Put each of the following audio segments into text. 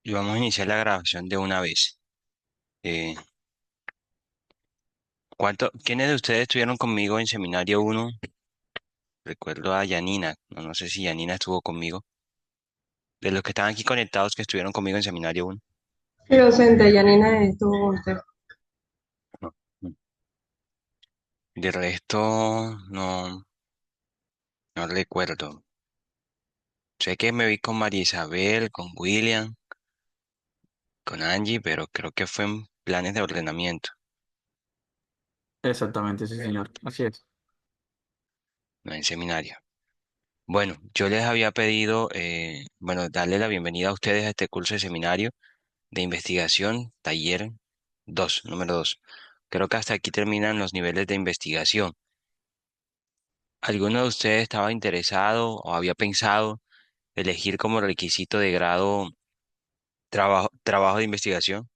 y vamos a iniciar la grabación de una vez. Eh, ¿Quiénes de ustedes estuvieron conmigo en seminario uno? Recuerdo a Yanina, no sé si Yanina estuvo conmigo. De los que estaban aquí conectados que estuvieron conmigo en seminario uno. Sí, docente, Yanina estuvo con usted. No. De resto, no recuerdo. Sé que me vi con María Isabel, con William, con Angie, pero creo que fue en planes de ordenamiento, Exactamente, sí, señor. Así es. no en seminario. Bueno, yo les había pedido, darle la bienvenida a ustedes a este curso de seminario de investigación, taller 2, número 2. Creo que hasta aquí terminan los niveles de investigación. ¿Alguno de ustedes estaba interesado o había pensado elegir como requisito de grado trabajo de investigación?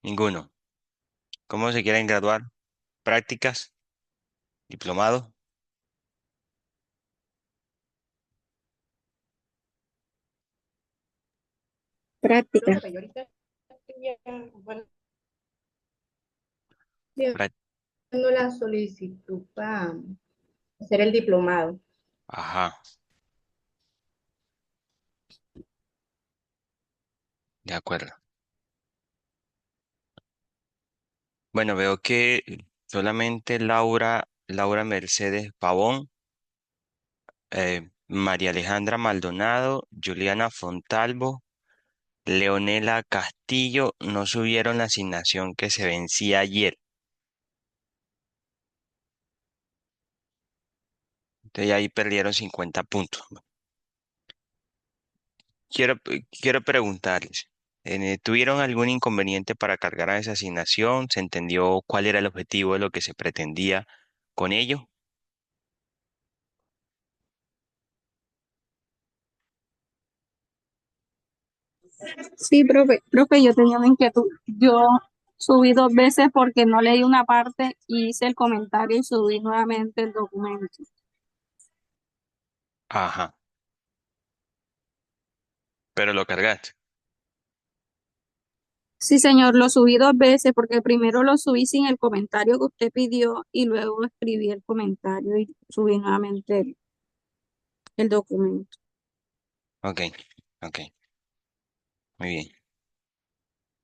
Ninguno. ¿Cómo se quieren graduar? ¿Prácticas? ¿Diplomado? Práctica. Profe, yo ahorita estoy bueno, Prá- haciendo la solicitud para hacer el diplomado. Ajá, de acuerdo. Bueno, veo que solamente Laura Mercedes Pavón, María Alejandra Maldonado, Juliana Fontalvo, Leonela Castillo no subieron la asignación que se vencía ayer. Entonces ahí perdieron 50 puntos. Quiero preguntarles, ¿tuvieron algún inconveniente para cargar a esa asignación? ¿Se entendió cuál era el objetivo de lo que se pretendía con ello? Sí, profe, yo tenía una inquietud. Yo subí 2 veces porque no leí una parte y hice el comentario y subí nuevamente el documento. Ajá, pero lo cargaste. Sí, señor, lo subí 2 veces porque primero lo subí sin el comentario que usted pidió y luego escribí el comentario y subí nuevamente el documento. Ok, ok, muy bien.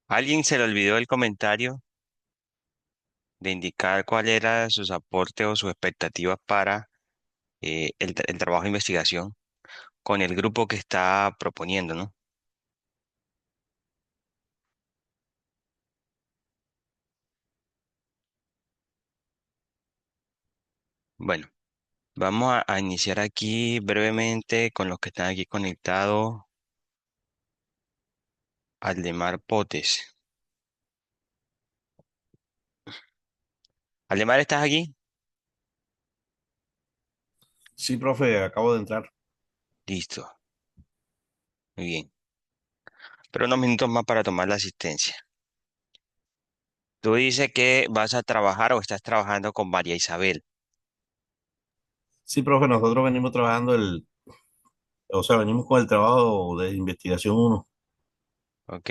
¿Alguien se le olvidó el comentario de indicar cuál era sus aportes o sus expectativas para el trabajo de investigación con el grupo que está proponiendo, ¿no? Bueno, vamos a iniciar aquí brevemente con los que están aquí conectados. Aldemar Potes. Aldemar, ¿estás aquí? Sí, profe, acabo de entrar. Listo, muy bien. Pero unos minutos más para tomar la asistencia. Tú dices que vas a trabajar o estás trabajando con María Isabel. Sí, profe, nosotros venimos trabajando venimos con el trabajo de investigación uno. Ok.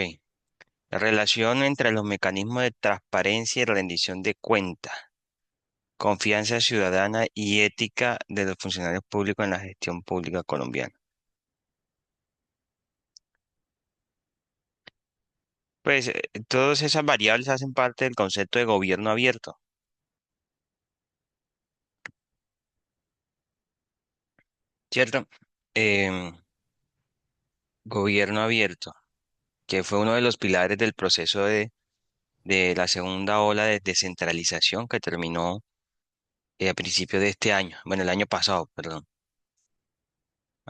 La relación entre los mecanismos de transparencia y rendición de cuentas, confianza ciudadana y ética de los funcionarios públicos en la gestión pública colombiana. Pues todas esas variables hacen parte del concepto de gobierno abierto, ¿cierto? Em, Gobierno abierto, que fue uno de los pilares del proceso de la segunda ola de descentralización que terminó a principios de este año, bueno, el año pasado, perdón.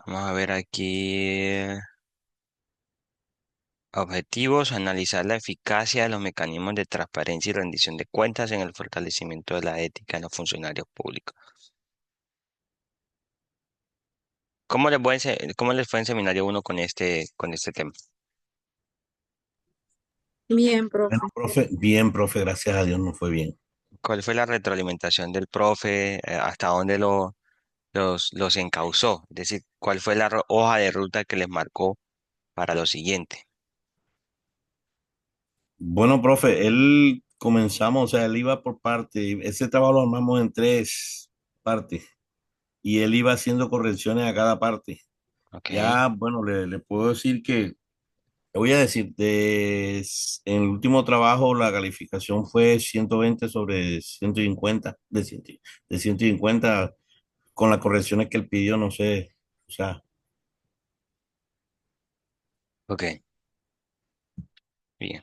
Vamos a ver aquí. Objetivos, analizar la eficacia de los mecanismos de transparencia y rendición de cuentas en el fortalecimiento de la ética en los funcionarios públicos. ¿Cómo les fue en seminario uno con este tema? Bien, Bueno, profe. profe, bien, profe, gracias a Dios nos fue bien. ¿Cuál fue la retroalimentación del profe? ¿Hasta dónde los encauzó? Es decir, ¿cuál fue la hoja de ruta que les marcó para lo siguiente? Bueno, profe, él comenzamos, o sea, él iba por parte, ese trabajo lo armamos en tres partes y él iba haciendo correcciones a cada parte. Ok, Ya, bueno, le puedo decir que, le voy a decir, en el último trabajo la calificación fue 120 sobre 150 de 150 con las correcciones que él pidió, no sé, o sea, ok, bien.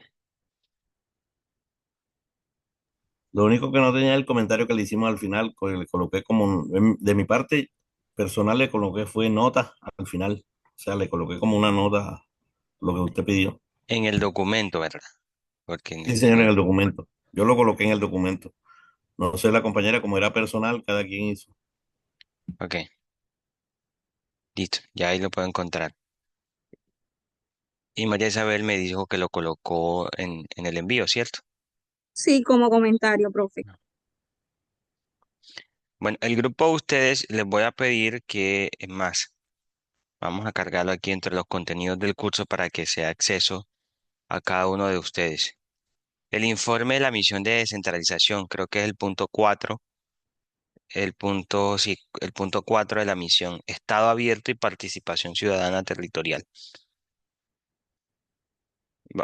lo único que no tenía el comentario que le hicimos al final, que le coloqué como, de mi parte personal le coloqué fue nota al final, o sea, le coloqué como una nota lo que usted pidió. En el documento, ¿verdad? Porque Sí, señor, en el documento. Yo lo coloqué en el documento. No sé, la compañera, como era personal, cada quien hizo. ok, listo, ya ahí lo puedo encontrar. Y María Isabel me dijo que lo colocó en el envío, ¿cierto? Sí, como comentario, profe. Bueno, el grupo de ustedes les voy a pedir que, es más, vamos a cargarlo aquí entre los contenidos del curso para que sea acceso a cada uno de ustedes. El informe de la misión de descentralización, creo que es el punto 4, sí, el punto 4 de la misión, Estado abierto y participación ciudadana territorial.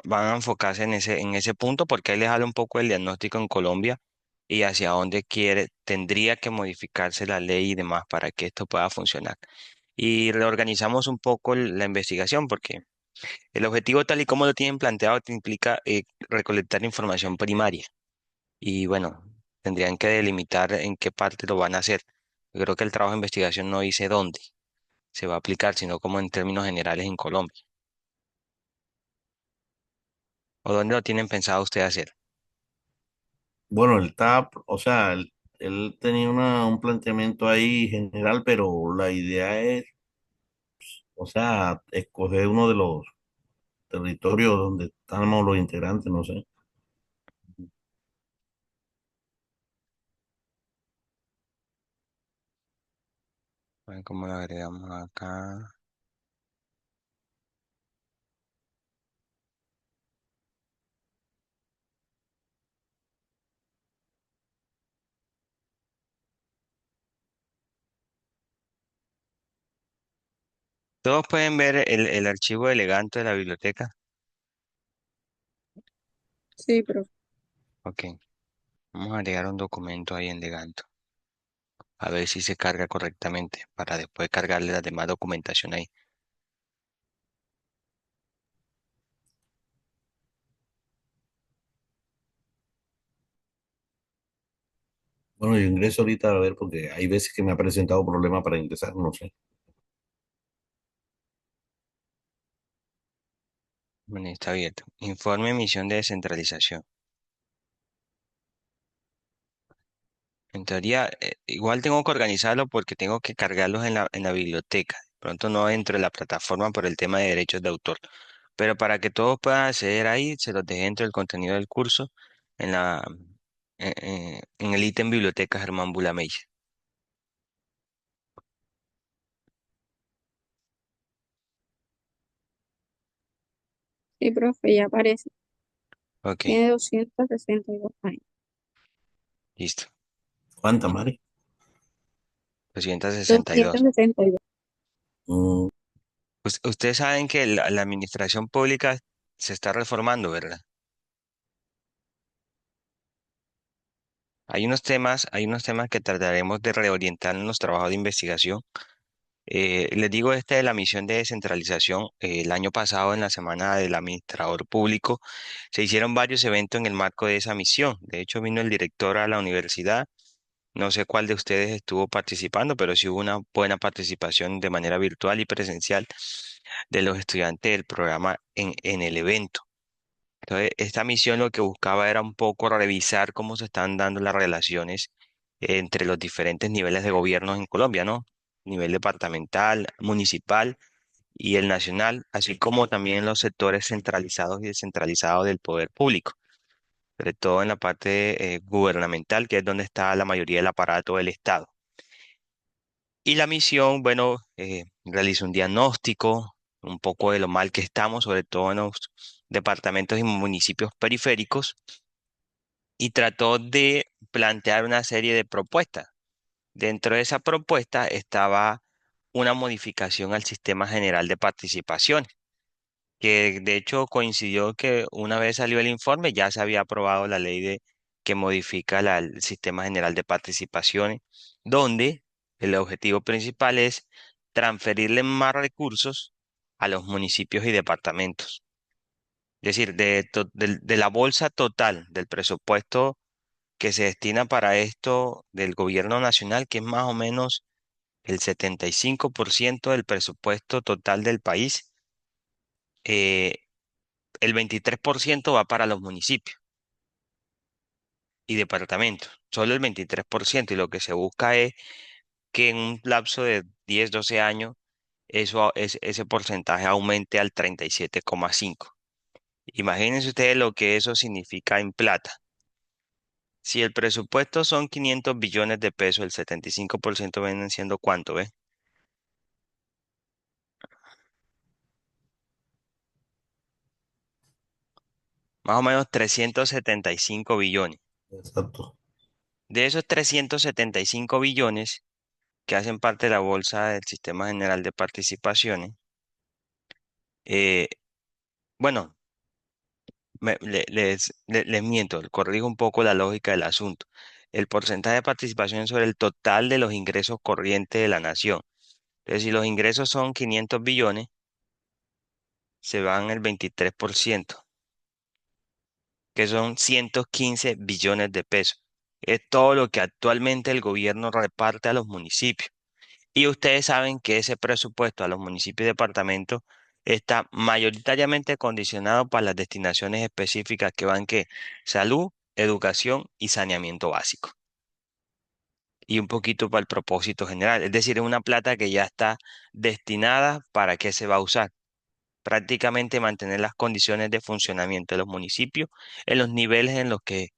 Van a enfocarse en ese punto porque ahí les habla un poco del diagnóstico en Colombia y hacia dónde tendría que modificarse la ley y demás para que esto pueda funcionar. Y reorganizamos un poco la investigación porque el objetivo tal y como lo tienen planteado te implica recolectar información primaria y bueno, tendrían que delimitar en qué parte lo van a hacer. Yo creo que el trabajo de investigación no dice dónde se va a aplicar, sino como en términos generales en Colombia. ¿O dónde lo tienen pensado ustedes hacer? Bueno, él está, o sea, él tenía un planteamiento ahí general, pero la idea es, o sea, escoger uno de los territorios donde estamos los integrantes, no sé. A ver cómo lo agregamos acá. Todos pueden ver el archivo de Leganto de la biblioteca. Sí, profe. Ok, vamos a agregar un documento ahí en Leganto. A ver si se carga correctamente para después cargarle la demás documentación ahí. Bueno, yo ingreso ahorita a ver porque hay veces que me ha presentado problemas para ingresar, no sé. Bueno, está abierto. Informe misión de descentralización. En teoría, igual tengo que organizarlo porque tengo que cargarlos en la biblioteca. Pronto no dentro de la plataforma por el tema de derechos de autor. Pero para que todos puedan acceder ahí, se los dejé dentro del contenido del curso en en el ítem Biblioteca Germán Bulamella. Sí, profe, ya aparece. Ok, Tiene 262 años. listo. ¿Cuánta, Mari? 262. 262. Mm, Ustedes saben que la administración pública se está reformando, ¿verdad? Hay unos temas que trataremos de reorientar en los trabajos de investigación. Les digo, de la misión de descentralización, el año pasado, en la Semana del Administrador Público, se hicieron varios eventos en el marco de esa misión. De hecho, vino el director a la universidad. No sé cuál de ustedes estuvo participando, pero sí hubo una buena participación de manera virtual y presencial de los estudiantes del programa en el evento. Entonces, esta misión lo que buscaba era un poco revisar cómo se están dando las relaciones entre los diferentes niveles de gobierno en Colombia, ¿no? Nivel departamental, municipal y el nacional, así como también los sectores centralizados y descentralizados del poder público. sobre todo en la parte gubernamental, que es donde está la mayoría del aparato del Estado. Y la misión, bueno, realizó un diagnóstico un poco de lo mal que estamos, sobre todo en los departamentos y municipios periféricos, y trató de plantear una serie de propuestas. Dentro de esa propuesta estaba una modificación al sistema general de participación, que de hecho coincidió que una vez salió el informe ya se había aprobado la ley que modifica el sistema general de participaciones, donde el objetivo principal es transferirle más recursos a los municipios y departamentos. Es decir, de la bolsa total del presupuesto que se destina para esto del gobierno nacional, que es más o menos el 75% del presupuesto total del país, eh, el 23% va para los municipios y departamentos, solo el 23%, y lo que se busca es que en un lapso de 10, 12 años ese porcentaje aumente al 37,5. Imagínense ustedes lo que eso significa en plata. Si el presupuesto son 500 billones de pesos, el 75% vienen siendo ¿cuánto, ve? Más o menos 375 billones. Exacto. De esos 375 billones que hacen parte de la bolsa del Sistema General de Participaciones, eh, bueno, les miento, corrijo un poco la lógica del asunto. El porcentaje de participación sobre el total de los ingresos corrientes de la nación. Entonces, si los ingresos son 500 billones, se van el 23%, que son 115 billones de pesos. Es todo lo que actualmente el gobierno reparte a los municipios. Y ustedes saben que ese presupuesto a los municipios y departamentos está mayoritariamente condicionado para las destinaciones específicas que van que salud, educación y saneamiento básico. Y un poquito para el propósito general. Es decir, es una plata que ya está destinada para qué se va a usar. Prácticamente mantener las condiciones de funcionamiento de los municipios en los niveles en los que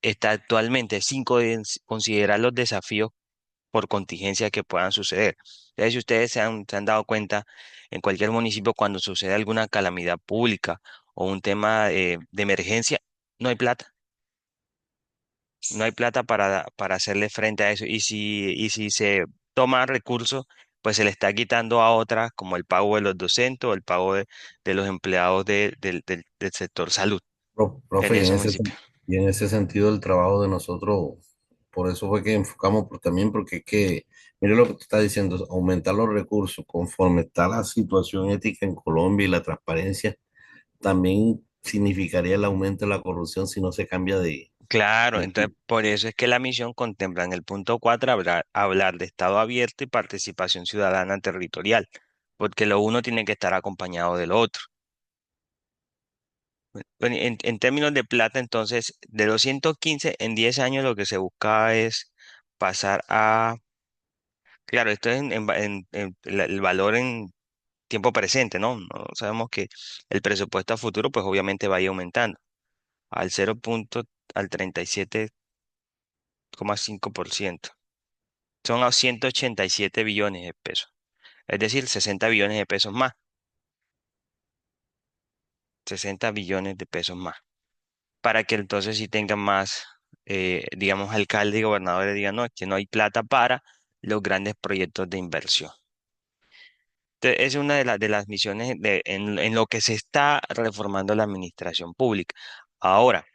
está actualmente, sin considerar los desafíos por contingencia que puedan suceder. Entonces, si ustedes se han dado cuenta, en cualquier municipio, cuando sucede alguna calamidad pública o un tema de emergencia, no hay plata. No hay plata para hacerle frente a eso. Y si se toman recursos, pues se le está quitando a otras, como el pago de los docentes o el pago de los empleados del sector salud en Profe, ese municipio. y en ese sentido el trabajo de nosotros, por eso fue que enfocamos también, porque es que, mire lo que te está diciendo, aumentar los recursos conforme está la situación ética en Colombia y la transparencia, también significaría el aumento de la corrupción si no se cambia Claro, de- entonces por eso es que la misión contempla en el punto 4 hablar de Estado abierto y participación ciudadana territorial, porque lo uno tiene que estar acompañado del otro. Bueno, en términos de plata, entonces, de los 115 en 10 años lo que se busca es pasar a, claro, esto es el valor en tiempo presente, ¿no? No sabemos que el presupuesto a futuro, pues obviamente va a ir aumentando al 0 punto, al 37,5%. Son a 187 billones de pesos, es decir, 60 billones de pesos más, 60 billones de pesos más, para que entonces sí tengan más, digamos, alcaldes y gobernadores digan, no, es que no hay plata para los grandes proyectos de inversión. Entonces, es una de las misiones en lo que se está reformando la administración pública. Ahora,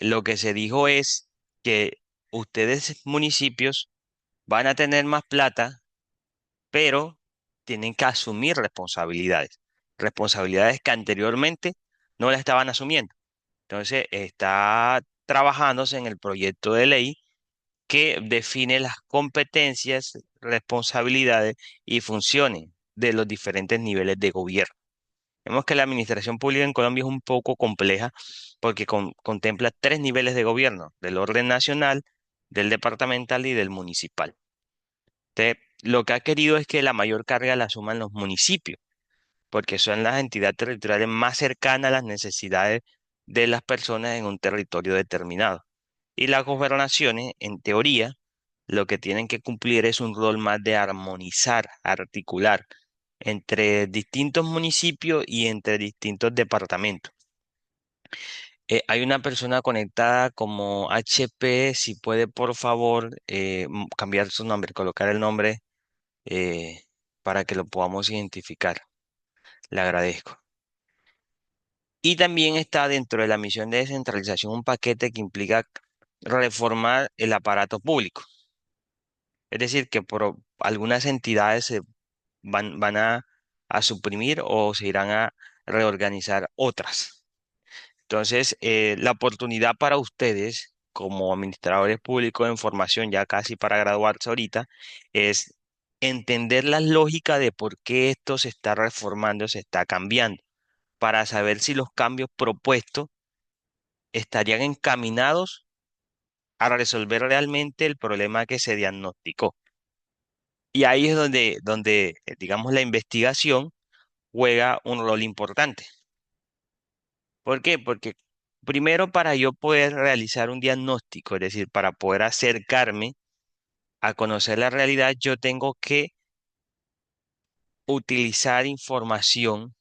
lo que se dijo es que ustedes, municipios, van a tener más plata, pero tienen que asumir responsabilidades, responsabilidades que anteriormente no las estaban asumiendo. Entonces, está trabajándose en el proyecto de ley que define las competencias, responsabilidades y funciones de los diferentes niveles de gobierno. Vemos que la administración pública en Colombia es un poco compleja porque contempla tres niveles de gobierno: del orden nacional, del departamental y del municipal. Lo que ha querido es que la mayor carga la asuman los municipios, porque son las entidades territoriales más cercanas a las necesidades de las personas en un territorio determinado. Y las gobernaciones, en teoría, lo que tienen que cumplir es un rol más de armonizar, articular entre distintos municipios y entre distintos departamentos. Hay una persona conectada como HP, si puede por favor cambiar su nombre, colocar el nombre eh, para que lo podamos identificar. Le agradezco. Y también está dentro de la misión de descentralización un paquete que implica reformar el aparato público. Es decir, que por algunas entidades se van a suprimir o se irán a reorganizar otras. Entonces, la oportunidad para ustedes, como administradores públicos en formación, ya casi para graduarse ahorita, es entender la lógica de por qué esto se está reformando, se está cambiando, para saber si los cambios propuestos estarían encaminados a resolver realmente el problema que se diagnosticó. Y ahí es donde digamos, la investigación juega un rol importante. ¿Por qué? Porque primero para yo poder realizar un diagnóstico, es decir, para poder acercarme a conocer la realidad, yo tengo que utilizar información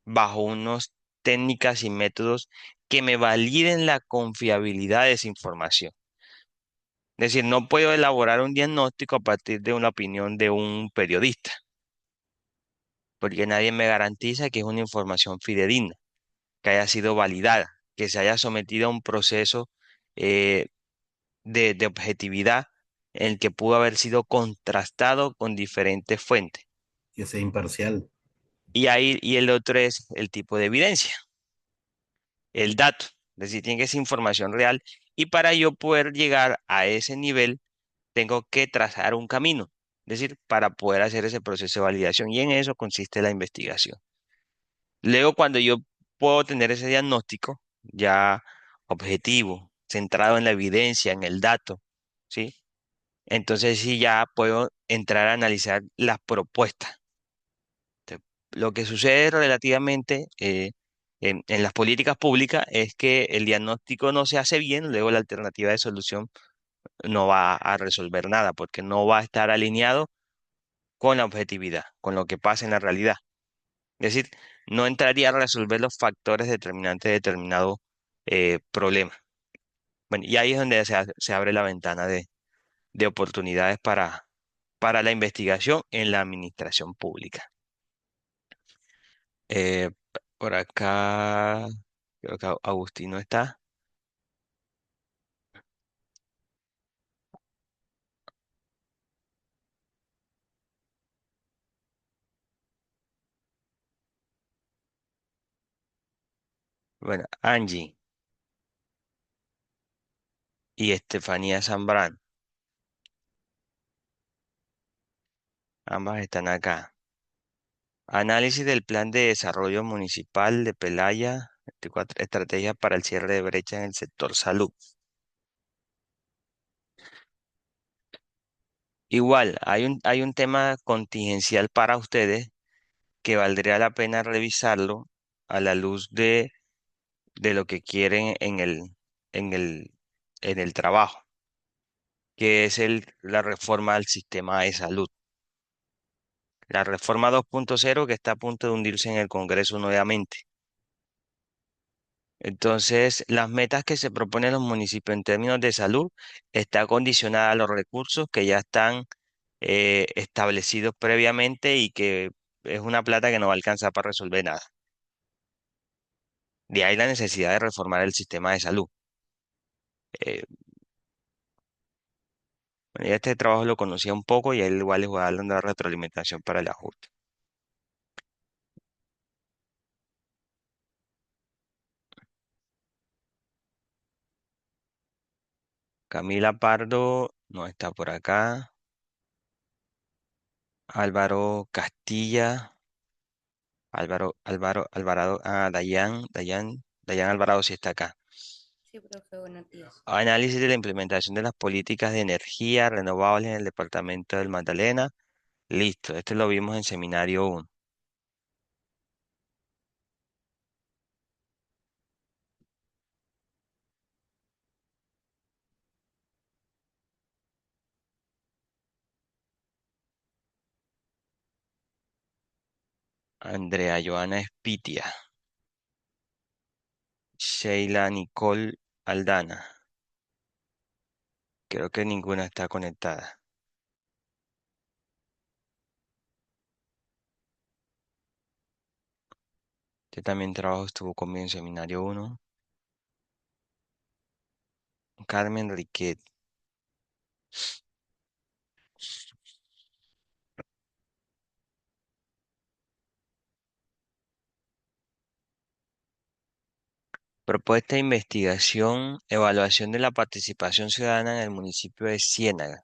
bajo unas técnicas y métodos que me validen la confiabilidad de esa información. Es decir, no puedo elaborar un diagnóstico a partir de una opinión de un periodista, porque nadie me garantiza que es una información fidedigna, que haya sido validada, que se haya sometido a un proceso eh, de objetividad en el que pudo haber sido contrastado con diferentes fuentes. Que sea imparcial. Y el otro es el tipo de evidencia, el dato. Es decir, tiene que ser información real. Y para yo poder llegar a ese nivel, tengo que trazar un camino. Es decir, para poder hacer ese proceso de validación. Y en eso consiste la investigación. Luego, cuando yo puedo tener ese diagnóstico ya objetivo, centrado en la evidencia, en el dato, ¿sí? Entonces sí ya puedo entrar a analizar las propuestas. Lo que sucede relativamente en las políticas públicas es que el diagnóstico no se hace bien, luego la alternativa de solución no va a resolver nada porque no va a estar alineado con la objetividad, con lo que pasa en la realidad. Es decir, no entraría a resolver los factores determinantes de determinado problema. Bueno, y ahí es donde se abre la ventana de oportunidades para la investigación en la administración pública. Eh, por acá, creo que Agustín no está. Bueno, Angie y Estefanía Zambrano, ambas están acá. Análisis del Plan de Desarrollo Municipal de Pelaya, 24 estrategias para el cierre de brecha en el sector salud. Igual, hay un tema contingencial para ustedes que valdría la pena revisarlo a la luz de lo que quieren en el, en el trabajo, que es la reforma del sistema de salud. La reforma 2.0 que está a punto de hundirse en el Congreso nuevamente. Entonces, las metas que se proponen los municipios en términos de salud está condicionada a los recursos que ya están establecidos previamente y que es una plata que no va a alcanzar para resolver nada. De ahí la necesidad de reformar el sistema de salud. Eh, bueno, ya este trabajo lo conocía un poco y a él igual les voy a dar una retroalimentación para el ajuste. Camila Pardo no está por acá. Álvaro Castilla. Alvarado, Dayan Alvarado sí está acá. Sí, profe, buenos días. Análisis de la implementación de las políticas de energía renovables en el departamento del Magdalena. Listo, este lo vimos en seminario 1. Andrea Joana Espitia. Sheila Nicole Aldana. Creo que ninguna está conectada. Este también trabajo estuvo conmigo en seminario uno. Carmen Riquet. Propuesta de investigación, evaluación de la participación ciudadana en el municipio de Ciénaga.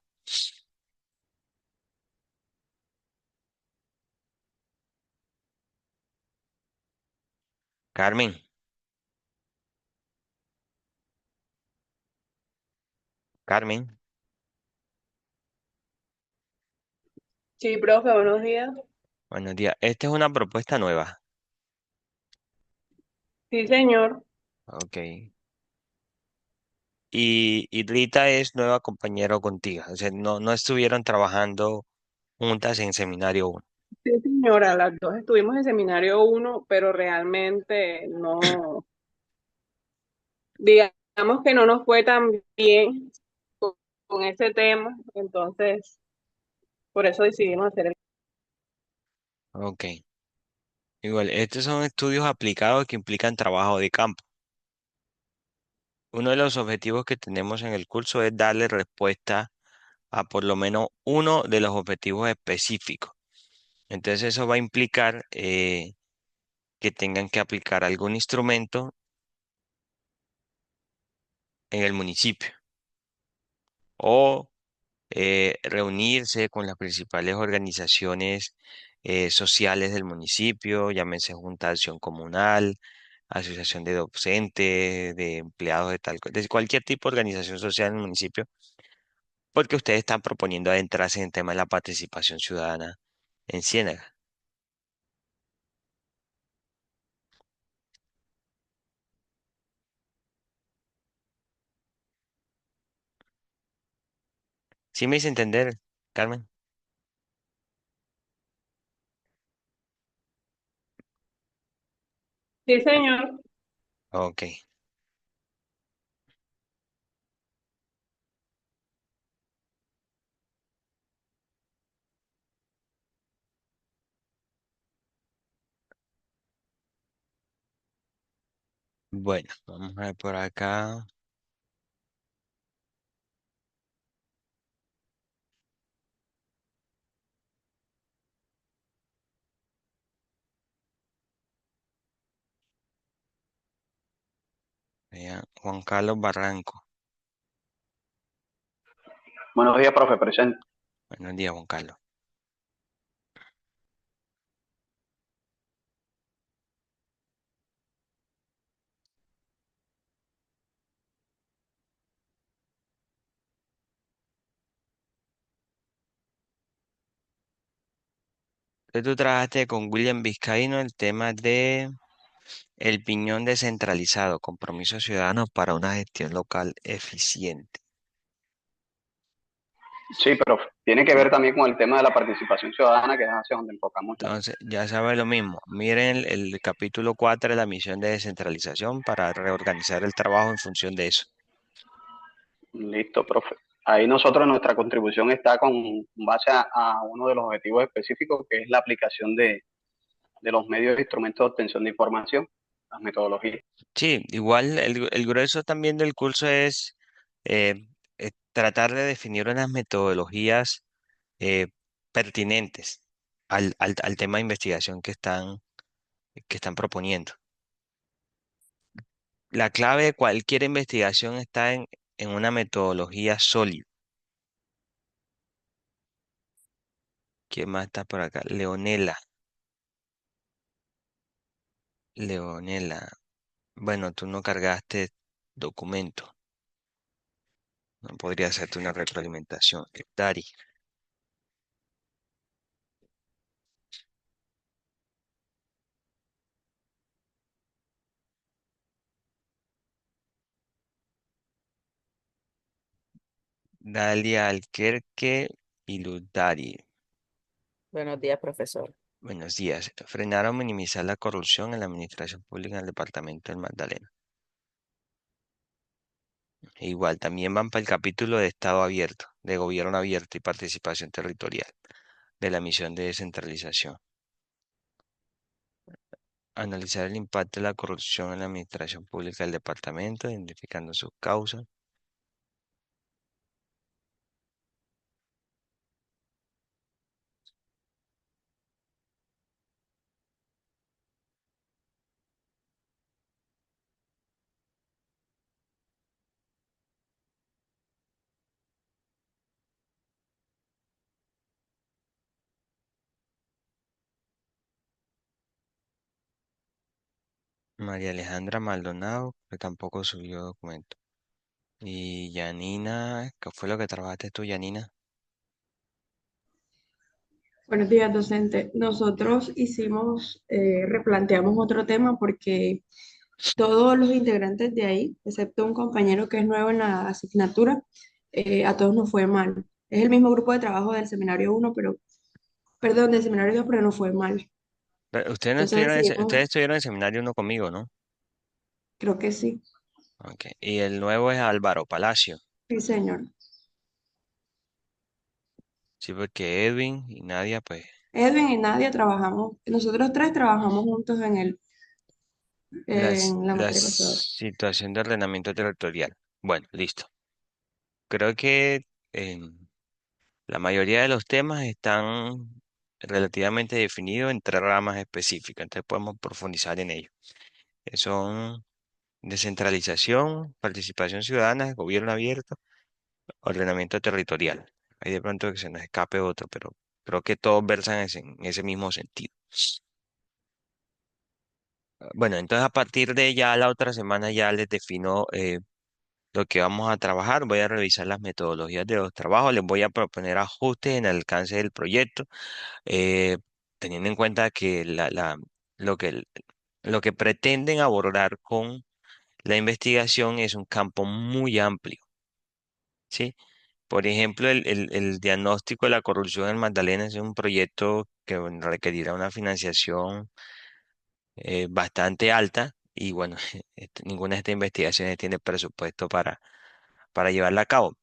Carmen, Carmen, Sí, profe, buenos días. buenos días. Esta es una propuesta nueva. Sí, señor. Ok. Y Rita es nueva compañera contigo. O sea, no estuvieron trabajando juntas en seminario uno. Sí, señora, las dos estuvimos en seminario uno, pero realmente no, digamos que no nos fue tan bien con, con ese tema, entonces por eso decidimos hacer el... Ok. Igual, estos son estudios aplicados que implican trabajo de campo. Uno de los objetivos que tenemos en el curso es darle respuesta a por lo menos uno de los objetivos específicos. Entonces eso va a implicar que tengan que aplicar algún instrumento en el municipio o reunirse con las principales organizaciones sociales del municipio, llámense Junta de Acción Comunal, Asociación de Docentes, de empleados de de cualquier tipo de organización social en el municipio, porque ustedes están proponiendo adentrarse en el tema de la participación ciudadana en Ciénaga. ¿Sí me hice entender, Carmen? Sí, señor. Ok, bueno, vamos a ver por acá. Vean, Juan Carlos Barranco. Buenos días, profe, presente. Buenos días, Juan Carlos. Entonces tú trabajaste con William Vizcaíno el tema de el piñón descentralizado, compromiso ciudadano para una gestión local eficiente. Sí, profe. Tiene que ver también con el tema de la participación ciudadana, que es hacia donde enfocamos la... Entonces, ya sabes lo mismo. Miren el capítulo 4 de la misión de descentralización para reorganizar el trabajo en función de eso. Listo, profe. Ahí nosotros, nuestra contribución está con base a uno de los objetivos específicos, que es la aplicación de los medios e instrumentos de obtención de información, las metodologías. Sí, igual el grueso también del curso es tratar de definir unas metodologías eh, pertinentes al tema de investigación que están proponiendo. La clave de cualquier investigación está en una metodología sólida. ¿Quién más está por acá? Leonela. Leonela. Bueno, tú no cargaste documento. No podría hacerte una retroalimentación. Dari. Dalia Alquerque y Luz Dari. Buenos días, profesor. Buenos días. Frenar o minimizar la corrupción en la administración pública en el departamento del Magdalena. E igual, también van para el capítulo de Estado abierto, de gobierno abierto y participación territorial, de la misión de descentralización. Analizar el impacto de la corrupción en la administración pública del departamento, identificando sus causas. María Alejandra Maldonado, que tampoco subió documento. Y Yanina, ¿qué fue lo que trabajaste tú, Yanina? Buenos días, docente. Nosotros replanteamos otro tema porque todos los integrantes de ahí, excepto un compañero que es nuevo en la asignatura, a todos nos fue mal. Es el mismo grupo de trabajo del seminario uno, perdón, del seminario 2, pero no fue mal. Pero ustedes no Entonces estuvieron decidimos, ustedes estuvieron en seminario uno conmigo, ¿no? creo que sí, Ok. Y el nuevo es Álvaro Palacio. sí, señor. Sí, porque Edwin y Nadia, pues, Edwin y Nadia trabajamos, nosotros tres trabajamos juntos en la la materia pasada. situación de ordenamiento territorial. Bueno, listo. Creo que la mayoría de los temas están relativamente definidos en tres ramas específicas, entonces podemos profundizar en ello. Son descentralización, participación ciudadana, gobierno abierto, ordenamiento territorial. Ahí de pronto que se nos escape otro, pero creo que todos versan en ese mismo sentido. Bueno, entonces a partir de ya la otra semana ya les defino lo que vamos a trabajar. Voy a revisar las metodologías de los trabajos, les voy a proponer ajustes en el alcance del proyecto, eh, teniendo en cuenta que lo que, lo que pretenden abordar con la investigación es un campo muy amplio, ¿sí? Por ejemplo, el diagnóstico de la corrupción en Magdalena es un proyecto que bueno, requerirá una financiación bastante alta y bueno, ninguna de estas investigaciones tiene presupuesto para llevarla a cabo.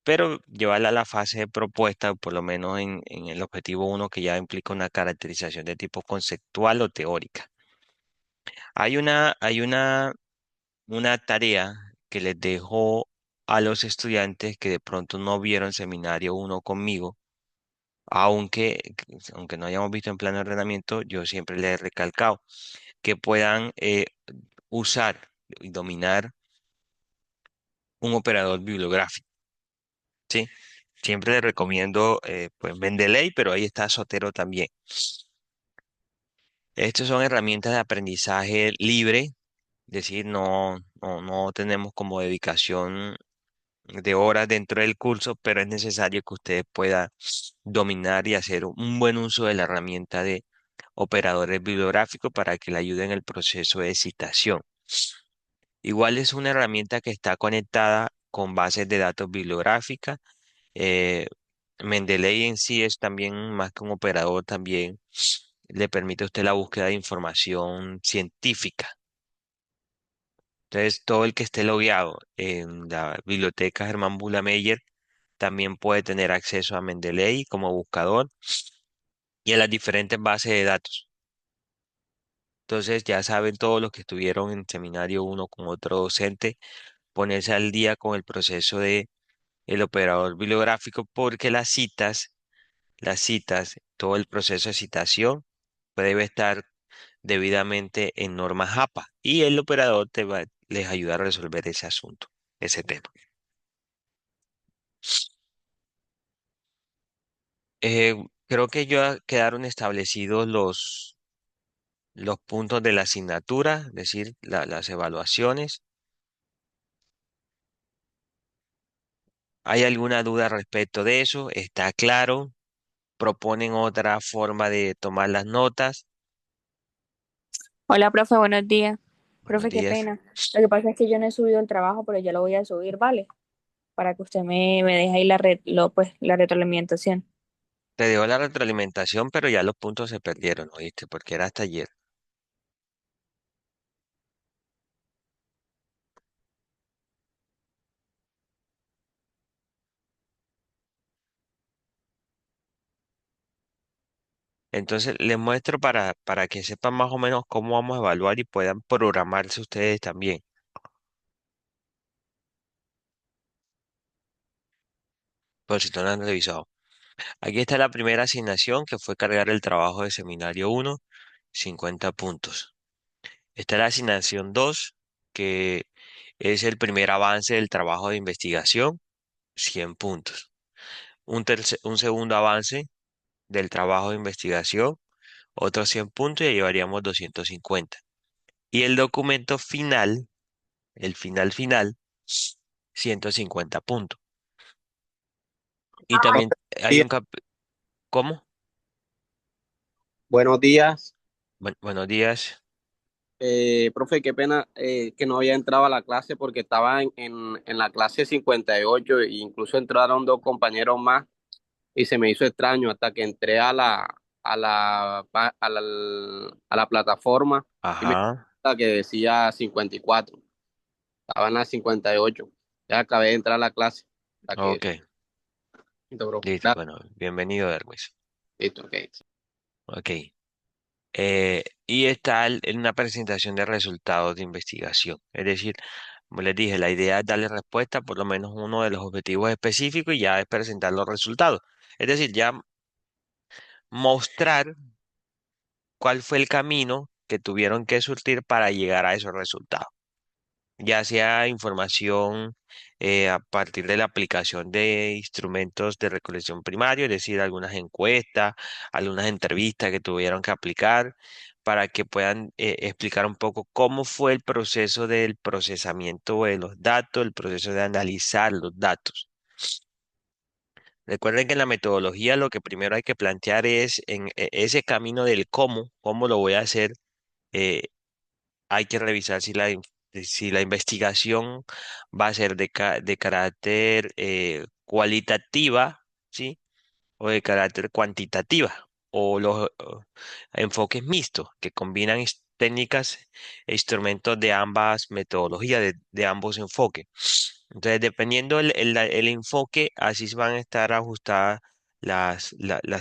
Pero llevarla a la fase de propuesta, por lo menos en el objetivo uno que ya implica una caracterización de tipo conceptual o teórica. Una tarea que les dejo a los estudiantes que de pronto no vieron seminario uno conmigo, aunque no hayamos visto en plan de ordenamiento, yo siempre les he recalcado que puedan usar y dominar un operador bibliográfico, ¿sí? Siempre les recomiendo, pues, Mendeley, pero ahí está Sotero también. Estas son herramientas de aprendizaje libre, es decir, no tenemos como dedicación de horas dentro del curso, pero es necesario que usted pueda dominar y hacer un buen uso de la herramienta de operadores bibliográficos para que le ayude en el proceso de citación. Igual es una herramienta que está conectada con bases de datos bibliográficas. Eh, Mendeley en sí es también más que un operador, también le permite a usted la búsqueda de información científica. Entonces, todo el que esté logueado en la biblioteca Germán Meyer también puede tener acceso a Mendeley como buscador y a las diferentes bases de datos. Entonces, ya saben todos los que estuvieron en seminario uno con otro docente, ponerse al día con el proceso de el operador bibliográfico porque todo el proceso de citación debe estar debidamente en normas APA y el operador les ayuda a resolver ese asunto, ese tema. Creo que ya quedaron establecidos los puntos de la asignatura, es decir, las evaluaciones. ¿Hay alguna duda respecto de eso? ¿Está claro? ¿Proponen otra forma de tomar las notas? Hola, profe, buenos días. Buenos Profe, qué días. pena. Lo que pasa es que yo no he subido el trabajo, pero ya lo voy a subir, ¿vale? Para que usted me deje ahí la retroalimentación. Te dio la retroalimentación, pero ya los puntos se perdieron, ¿oíste? Porque era hasta ayer. Entonces, les muestro para que sepan más o menos cómo vamos a evaluar y puedan programarse ustedes también, por si no lo han revisado. Aquí está la primera asignación, que fue cargar el trabajo de seminario 1, 50 puntos. Está la asignación 2, que es el primer avance del trabajo de investigación, 100 puntos. Un segundo avance del trabajo de investigación, otros 100 puntos, y ya llevaríamos 250. Y el documento final, el final, 150 puntos. Y también hay Días. un ¿Cómo? Buenos días. Buenos días. Profe, qué pena que no había entrado a la clase porque estaba en la clase 58 e incluso entraron dos compañeros más y se me hizo extraño hasta que entré a la plataforma y me di Ajá. cuenta que decía 54. Estaba en la 58. Ya acabé de entrar a la clase. La que, Ok. listo, profe. Listo. Bueno, bienvenido, Derwis. Listo, ok. Ok. Y está en una presentación de resultados de investigación. Es decir, como les dije, la idea es darle respuesta a por lo menos uno de los objetivos específicos y ya es presentar los resultados. Es decir, ya mostrar cuál fue el camino que tuvieron que surtir para llegar a esos resultados. Ya sea información a partir de la aplicación de instrumentos de recolección primario, es decir, algunas encuestas, algunas entrevistas que tuvieron que aplicar para que puedan explicar un poco cómo fue el proceso del procesamiento de los datos, el proceso de analizar los datos. Recuerden que en la metodología lo que primero hay que plantear es en ese camino del cómo lo voy a hacer. eh, Hay que revisar si la investigación va a ser de carácter cualitativa, ¿sí? O de carácter cuantitativa, o los enfoques mixtos que combinan técnicas e instrumentos de ambas metodologías, de ambos enfoques. Entonces, dependiendo el enfoque, así se van a estar ajustadas las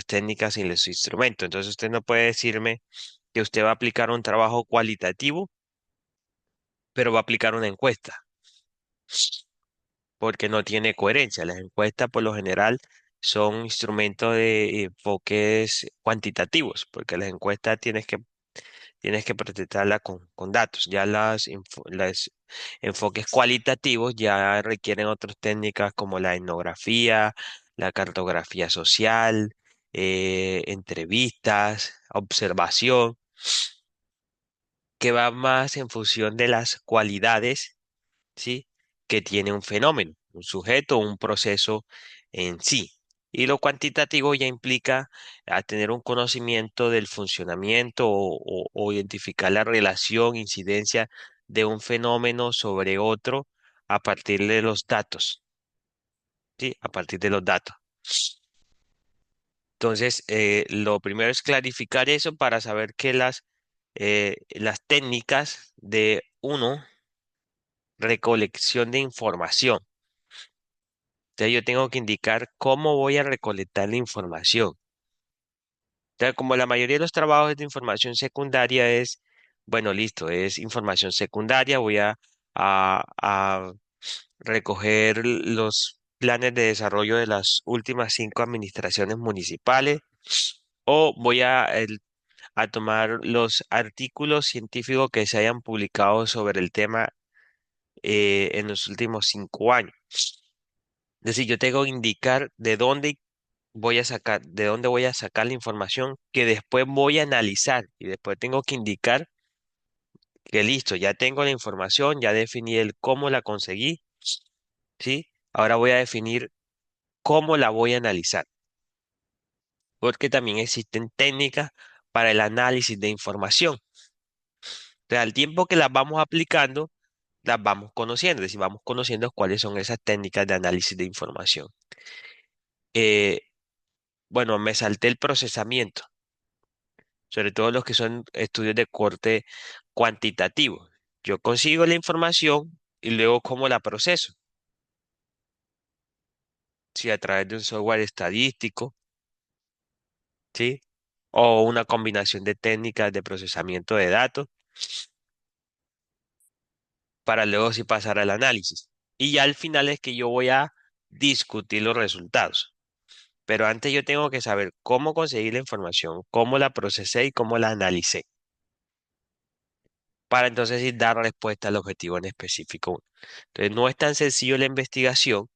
técnicas y los instrumentos. Entonces, usted no puede decirme que usted va a aplicar un trabajo cualitativo pero va a aplicar una encuesta, porque no tiene coherencia. Las encuestas, por lo general, son instrumentos de enfoques cuantitativos, porque las encuestas tienes que presentarlas con datos. Ya las enfoques cualitativos ya requieren otras técnicas como la etnografía, la cartografía social, entrevistas, observación, que va más en función de las cualidades, ¿sí? Que tiene un fenómeno, un sujeto, un proceso en sí. Y lo cuantitativo ya implica a tener un conocimiento del funcionamiento o identificar la relación, incidencia de un fenómeno sobre otro a partir de los datos, ¿sí? A partir de los datos. Entonces, lo primero es clarificar eso para saber que las técnicas de uno, recolección de información. Entonces yo tengo que indicar cómo voy a recolectar la información. Entonces, como la mayoría de los trabajos de información secundaria es, bueno, listo, es información secundaria, voy a recoger los planes de desarrollo de las últimas 5 administraciones municipales o voy a tomar los artículos científicos que se hayan publicado sobre el tema en los últimos 5 años. Es decir, yo tengo que indicar de dónde voy a sacar la información que después voy a analizar y después tengo que indicar que listo, ya tengo la información, ya definí el cómo la conseguí, ¿sí? Ahora voy a definir cómo la voy a analizar, porque también existen técnicas para el análisis de información. Entonces, al tiempo que las vamos aplicando, las vamos conociendo, es decir, vamos conociendo cuáles son esas técnicas de análisis de información. Eh, bueno, me salté el procesamiento, sobre todo los que son estudios de corte cuantitativo. Yo consigo la información y luego cómo la proceso. Si a través de un software estadístico, ¿sí? O una combinación de técnicas de procesamiento de datos para luego sí pasar al análisis. Y ya al final es que yo voy a discutir los resultados. Pero antes yo tengo que saber cómo conseguir la información, cómo la procesé y cómo la analicé, para entonces sí dar respuesta al objetivo en específico. Entonces no es tan sencillo la investigación,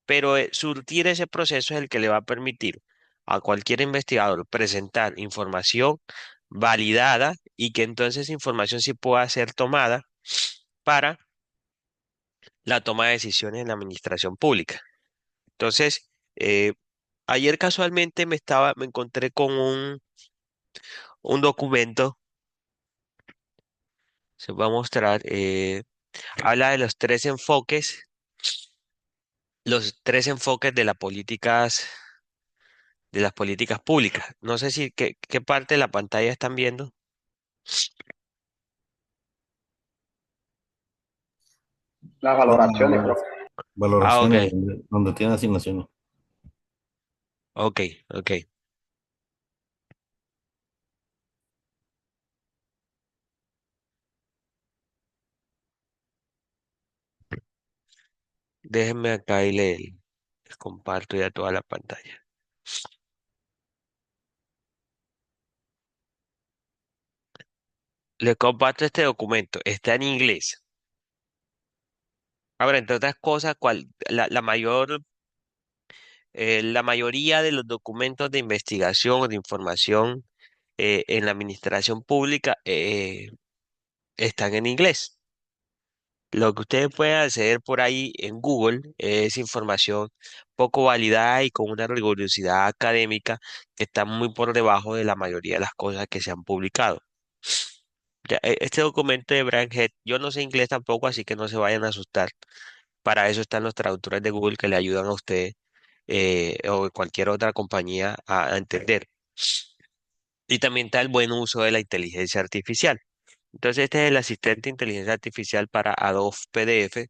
pero surtir ese proceso es el que le va a permitir a cualquier investigador presentar información validada y que entonces esa información sí pueda ser tomada para la toma de decisiones en la administración pública. Entonces, ayer casualmente me encontré con un documento, se va a mostrar, habla de los tres enfoques de las políticas públicas. No sé si qué parte de la pantalla están viendo. Las La valoraciones, profe. Ah, ok, valoraciones donde tiene asignaciones. ok, ok. Déjenme acá y les comparto ya toda la pantalla. Les comparto este documento, está en inglés. Ahora, entre otras cosas, la mayoría de los documentos de investigación o de información en la administración pública están en inglés. Lo que ustedes pueden acceder por ahí en Google es información poco validada y con una rigurosidad académica que está muy por debajo de la mayoría de las cosas que se han publicado. Ya, este documento de Brian Head, yo no sé inglés tampoco, así que no se vayan a asustar. Para eso están los traductores de Google que le ayudan a usted o cualquier otra compañía a entender. Y también está el buen uso de la inteligencia artificial. Entonces, este es el asistente de inteligencia artificial para Adobe PDF.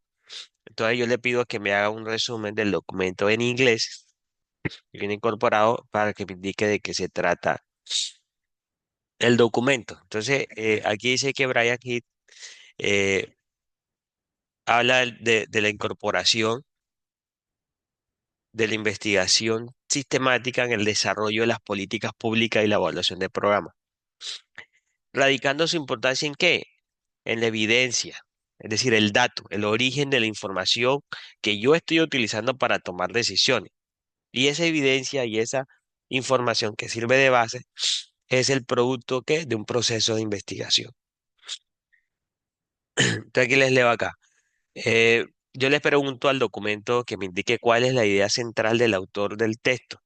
Entonces, yo le pido que me haga un resumen del documento en inglés que viene incorporado para que me indique de qué se trata el documento. Entonces, aquí dice que Brian Heath eh, habla de la incorporación de la investigación sistemática en el desarrollo de las políticas públicas y la evaluación de programas, radicando su importancia en qué, en la evidencia, es decir, el dato, el origen de la información que yo estoy utilizando para tomar decisiones. Y esa evidencia y esa información que sirve de base es el producto ¿qué? De un proceso de investigación. Entonces aquí les leo acá. Yo les pregunto al documento que me indique cuál es la idea central del autor del texto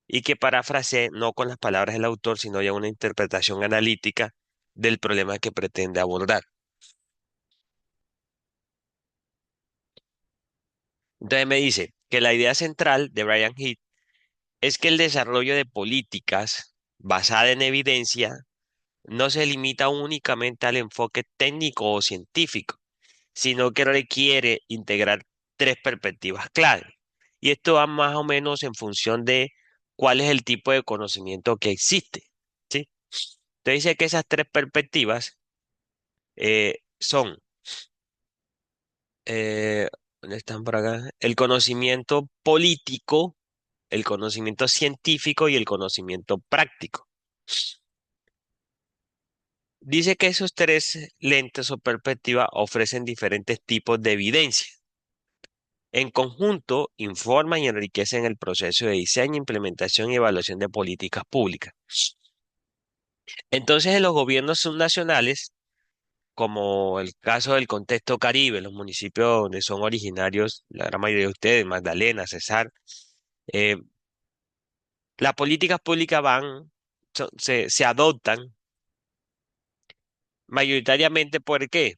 y que parafrasee no con las palabras del autor, sino ya una interpretación analítica del problema que pretende abordar. Entonces me dice que la idea central de Brian Heath es que el desarrollo de políticas basada en evidencia no se limita únicamente al enfoque técnico o científico, sino que requiere integrar tres perspectivas clave. Y esto va más o menos en función de cuál es el tipo de conocimiento que existe, ¿sí? Entonces dice que esas tres perspectivas son, ¿dónde están por acá? El conocimiento político, el conocimiento científico y el conocimiento práctico. Dice que esos tres lentes o perspectivas ofrecen diferentes tipos de evidencia. En conjunto, informan y enriquecen el proceso de diseño, implementación y evaluación de políticas públicas. Entonces, en los gobiernos subnacionales, como el caso del contexto Caribe, los municipios donde son originarios, la gran mayoría de ustedes, Magdalena, Cesar, eh, las políticas públicas se adoptan mayoritariamente ¿por qué?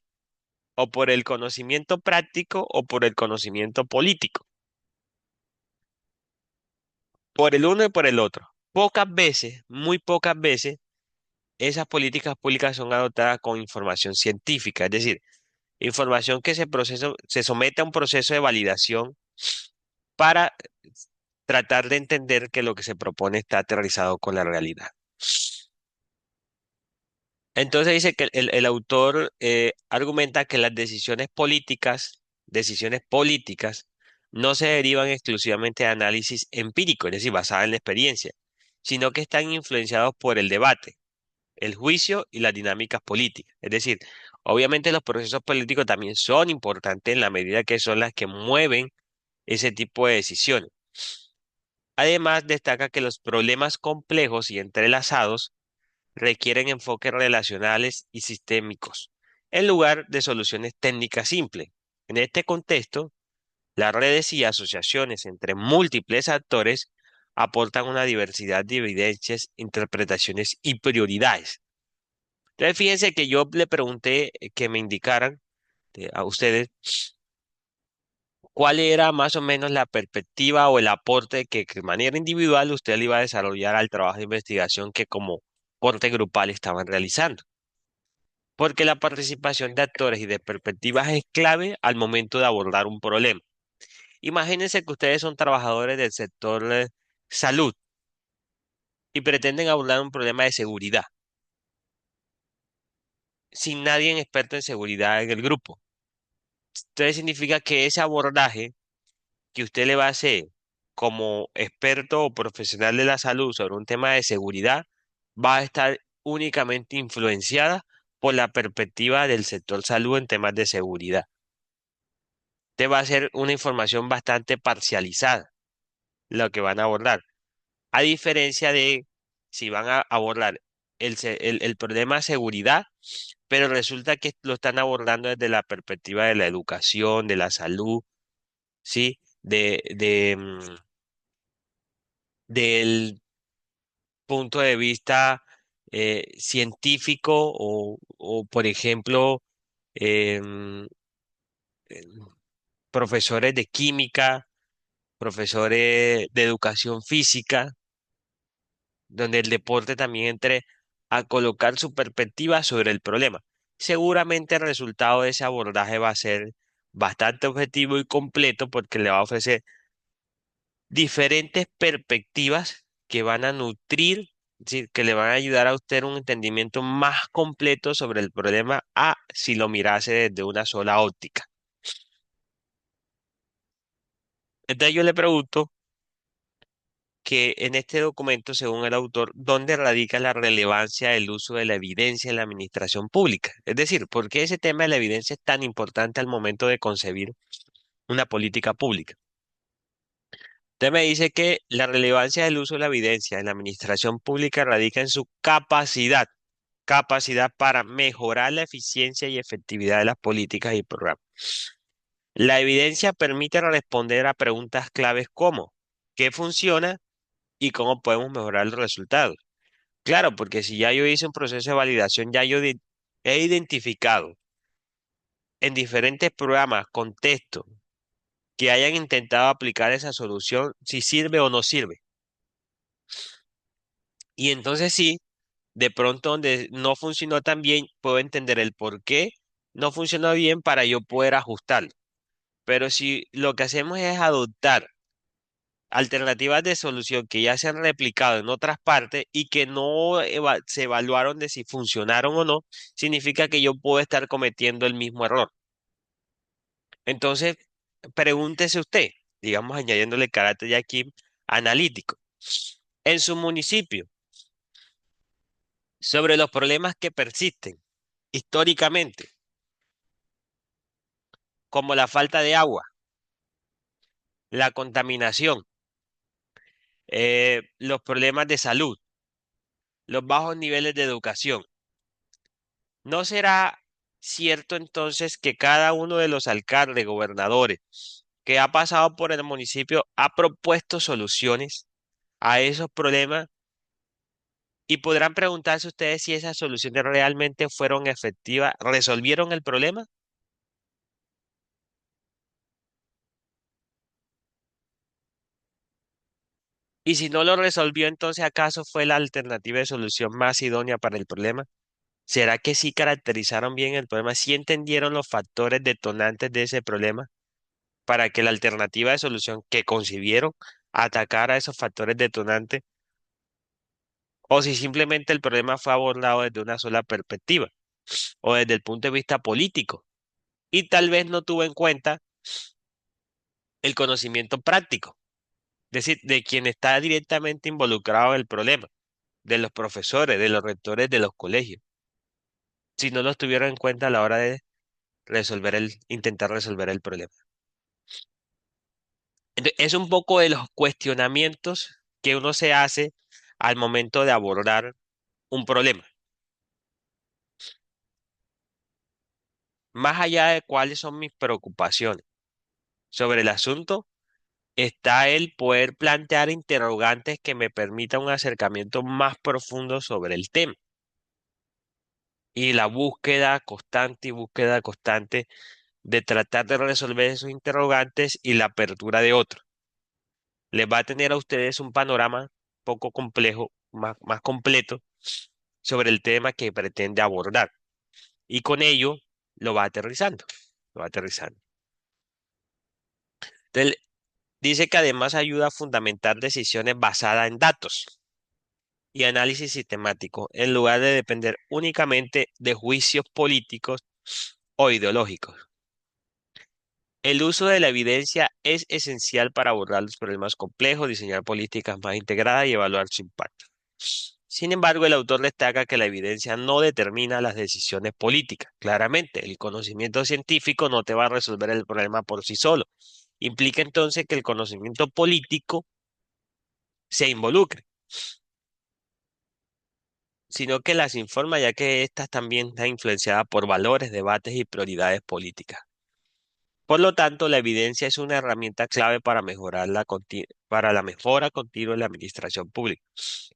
O por el conocimiento práctico o por el conocimiento político. por el uno y por el otro. Pocas veces, muy pocas veces, esas políticas públicas son adoptadas con información científica, es decir, información que se somete a un proceso de validación para tratar de entender que lo que se propone está aterrizado con la realidad. Entonces dice que el autor argumenta que las decisiones políticas, no se derivan exclusivamente de análisis empírico, es decir, basada en la experiencia, sino que están influenciados por el debate, el juicio y las dinámicas políticas. Es decir, obviamente los procesos políticos también son importantes en la medida que son las que mueven ese tipo de decisiones. Además, destaca que los problemas complejos y entrelazados requieren enfoques relacionales y sistémicos, en lugar de soluciones técnicas simples. En este contexto, las redes y asociaciones entre múltiples actores aportan una diversidad de evidencias, interpretaciones y prioridades. Entonces, fíjense que yo le pregunté que me indicaran a ustedes cuál era más o menos la perspectiva o el aporte que de manera individual usted le iba a desarrollar al trabajo de investigación que como corte grupal estaban realizando. Porque la participación de actores y de perspectivas es clave al momento de abordar un problema. Imagínense que ustedes son trabajadores del sector salud y pretenden abordar un problema de seguridad, sin nadie experto en seguridad en el grupo. Entonces significa que ese abordaje que usted le va a hacer como experto o profesional de la salud sobre un tema de seguridad va a estar únicamente influenciada por la perspectiva del sector salud en temas de seguridad. Te va a ser una información bastante parcializada lo que van a abordar. A diferencia de si van a abordar el problema de seguridad, pero resulta que lo están abordando desde la perspectiva de la educación, de la salud, ¿sí? Del punto de vista científico o, por ejemplo, em, em, profesores de química, profesores de educación física, donde el deporte también entre a colocar su perspectiva sobre el problema. Seguramente el resultado de ese abordaje va a ser bastante objetivo y completo porque le va a ofrecer diferentes perspectivas que van a nutrir, es decir, que le van a ayudar a usted un entendimiento más completo sobre el problema a si lo mirase desde una sola óptica. Entonces yo le pregunto que en este documento, según el autor, ¿dónde radica la relevancia del uso de la evidencia en la administración pública? Es decir, ¿por qué ese tema de la evidencia es tan importante al momento de concebir una política pública? Usted me dice que la relevancia del uso de la evidencia en la administración pública radica en su capacidad para mejorar la eficiencia y efectividad de las políticas y programas. La evidencia permite responder a preguntas claves como ¿qué funciona y cómo podemos mejorar los resultados? Claro, porque si ya yo hice un proceso de validación, ya yo he identificado en diferentes programas, contextos, que hayan intentado aplicar esa solución, si sirve o no sirve. Y entonces sí, de pronto donde no funcionó tan bien, puedo entender el por qué no funcionó bien para yo poder ajustarlo. Pero si lo que hacemos es adoptar alternativas de solución que ya se han replicado en otras partes y que no se evaluaron de si funcionaron o no, significa que yo puedo estar cometiendo el mismo error. Entonces, pregúntese usted, digamos, añadiéndole carácter ya aquí analítico, en su municipio, sobre los problemas que persisten históricamente, como la falta de agua, la contaminación, los problemas de salud, los bajos niveles de educación. ¿No será cierto entonces que cada uno de los alcaldes, gobernadores que ha pasado por el municipio ha propuesto soluciones a esos problemas? Y podrán preguntarse ustedes si esas soluciones realmente fueron efectivas, resolvieron el problema. Y si no lo resolvió, entonces ¿acaso fue la alternativa de solución más idónea para el problema? ¿Será que sí caracterizaron bien el problema? ¿Sí entendieron los factores detonantes de ese problema para que la alternativa de solución que concibieron atacara esos factores detonantes? ¿O si simplemente el problema fue abordado desde una sola perspectiva o desde el punto de vista político y tal vez no tuvo en cuenta el conocimiento práctico, es decir, de quien está directamente involucrado en el problema, de los profesores, de los rectores de los colegios, si no los tuvieron en cuenta a la hora de intentar resolver el problema? Entonces, es un poco de los cuestionamientos que uno se hace al momento de abordar un problema. Más allá de cuáles son mis preocupaciones sobre el asunto, está el poder plantear interrogantes que me permitan un acercamiento más profundo sobre el tema. Y la búsqueda constante de tratar de resolver esos interrogantes y la apertura de otros. Les va a tener a ustedes un panorama poco complejo, más completo sobre el tema que pretende abordar. Y con ello lo va aterrizando, lo va aterrizando. Entonces, dice que además ayuda a fundamentar decisiones basadas en datos y análisis sistemático, en lugar de depender únicamente de juicios políticos o ideológicos. El uso de la evidencia es esencial para abordar los problemas complejos, diseñar políticas más integradas y evaluar su impacto. Sin embargo, el autor destaca que la evidencia no determina las decisiones políticas. Claramente, el conocimiento científico no te va a resolver el problema por sí solo. Implica entonces que el conocimiento político se involucre, sino que las informa, ya que éstas también están influenciadas por valores, debates y prioridades políticas. Por lo tanto, la evidencia es una herramienta clave para para la mejora continua de la administración pública,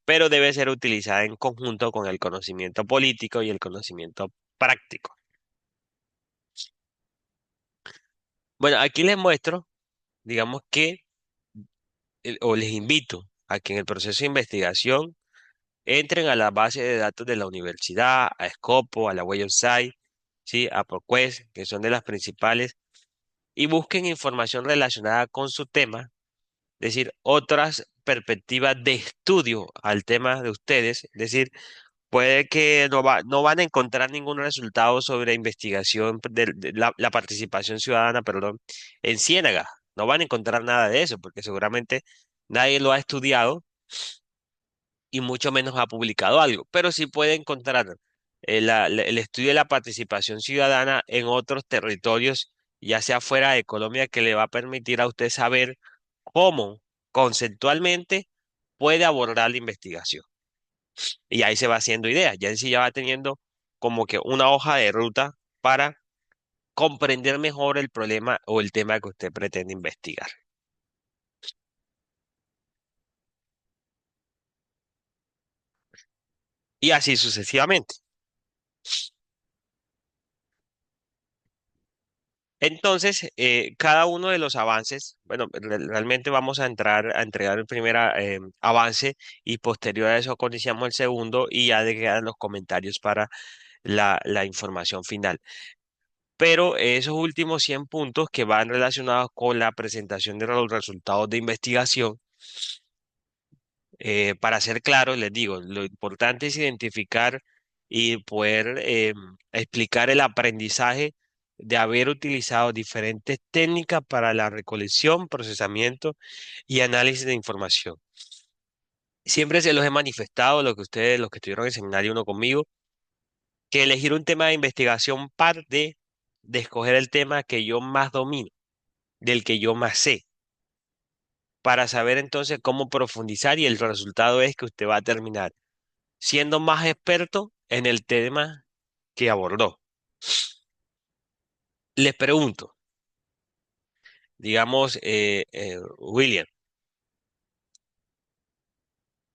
pero debe ser utilizada en conjunto con el conocimiento político y el conocimiento práctico. Bueno, aquí les muestro, digamos que, o les invito a que en el proceso de investigación entren a la base de datos de la universidad, a Scopus, a la Web of Science, ¿sí? A ProQuest, que son de las principales, y busquen información relacionada con su tema, es decir, otras perspectivas de estudio al tema de ustedes, es decir, puede que no van a encontrar ningún resultado sobre investigación de la participación ciudadana, perdón, en Ciénaga. No van a encontrar nada de eso, porque seguramente nadie lo ha estudiado y mucho menos ha publicado algo, pero sí puede encontrar el estudio de la participación ciudadana en otros territorios, ya sea fuera de Colombia, que le va a permitir a usted saber cómo conceptualmente puede abordar la investigación. Y ahí se va haciendo ideas, ya en sí ya va teniendo como que una hoja de ruta para comprender mejor el problema o el tema que usted pretende investigar. Y así sucesivamente. Entonces, cada uno de los avances, bueno, realmente vamos a entrar a entregar el primer avance y posterior a eso iniciamos el segundo y ya de quedan los comentarios para la información final. Pero esos últimos 100 puntos que van relacionados con la presentación de los resultados de investigación, para ser claros, les digo, lo importante es identificar y poder explicar el aprendizaje de haber utilizado diferentes técnicas para la recolección, procesamiento y análisis de información. Siempre se los he manifestado, lo que ustedes, los que estuvieron en el seminario uno conmigo, que elegir un tema de investigación parte de escoger el tema que yo más domino, del que yo más sé, para saber entonces cómo profundizar y el resultado es que usted va a terminar siendo más experto en el tema que abordó. Les pregunto, digamos, William,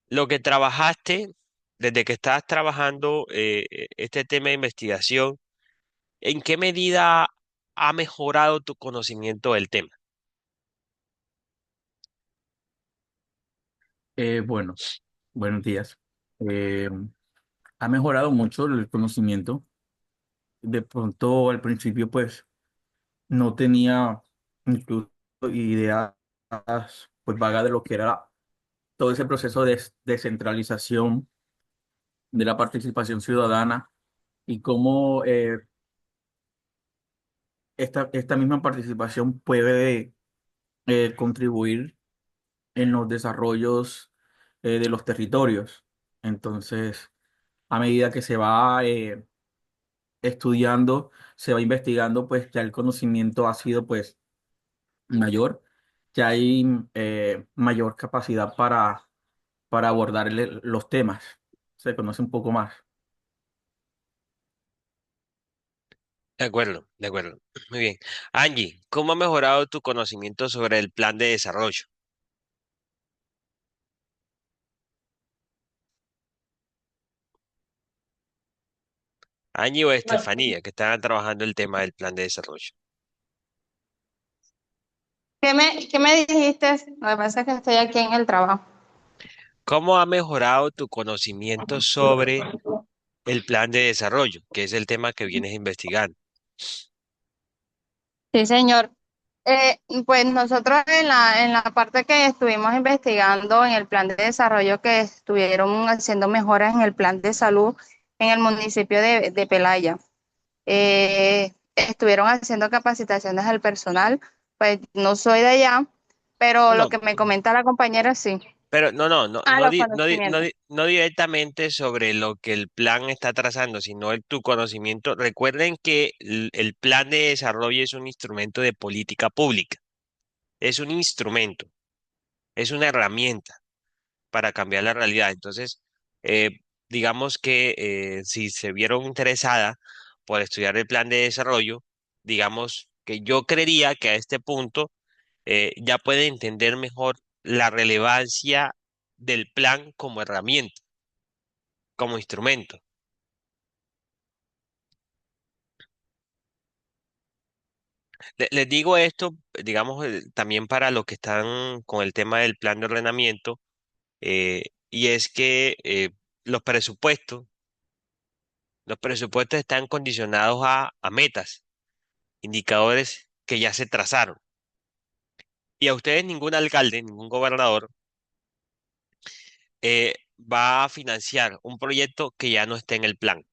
lo que trabajaste desde que estás trabajando este tema de investigación, ¿en qué medida ha mejorado tu conocimiento del tema? Bueno, buenos días. Eh, Ha mejorado mucho el conocimiento. De pronto, al principio, pues, no tenía incluso ideas, pues, vagas de lo que era todo ese proceso de descentralización de la participación ciudadana y cómo esta misma participación puede contribuir en los desarrollos de los territorios. Entonces, a medida que se va estudiando, se va investigando, pues ya el conocimiento ha sido pues mayor, ya hay mayor capacidad para abordar los temas, se conoce un poco más. De acuerdo, de acuerdo. Muy bien. Angie, ¿cómo ha mejorado tu conocimiento sobre el plan de desarrollo? Angie o Estefanía, que estaban trabajando el tema del plan de desarrollo. ¿Qué me dijiste? Lo que pasa es que estoy aquí en el trabajo. ¿Cómo ha mejorado tu conocimiento sobre el plan de desarrollo, que es el tema que vienes investigando? Sí, señor. Pues nosotros en la parte que estuvimos investigando en el plan de desarrollo que estuvieron haciendo mejoras en el plan de salud en el municipio de Pelaya. Estuvieron haciendo capacitaciones al personal, pues no soy de allá, pero lo No, que me comenta la compañera sí. pero no, no, no, Ah, los conocimientos. no directamente sobre lo que el plan está trazando, sino tu conocimiento. Recuerden que el plan de desarrollo es un instrumento de política pública, es un instrumento, es una herramienta para cambiar la realidad. Entonces, eh, digamos que si se vieron interesada por estudiar el plan de desarrollo, digamos que yo creería que a este punto ya puede entender mejor la relevancia del plan como herramienta, como instrumento. Les digo esto, digamos, también para los que están con el tema del plan de ordenamiento, y es que los presupuestos están condicionados a metas, indicadores que ya se trazaron. Y a ustedes ningún alcalde, ningún gobernador va a financiar un proyecto que ya no esté en el plan,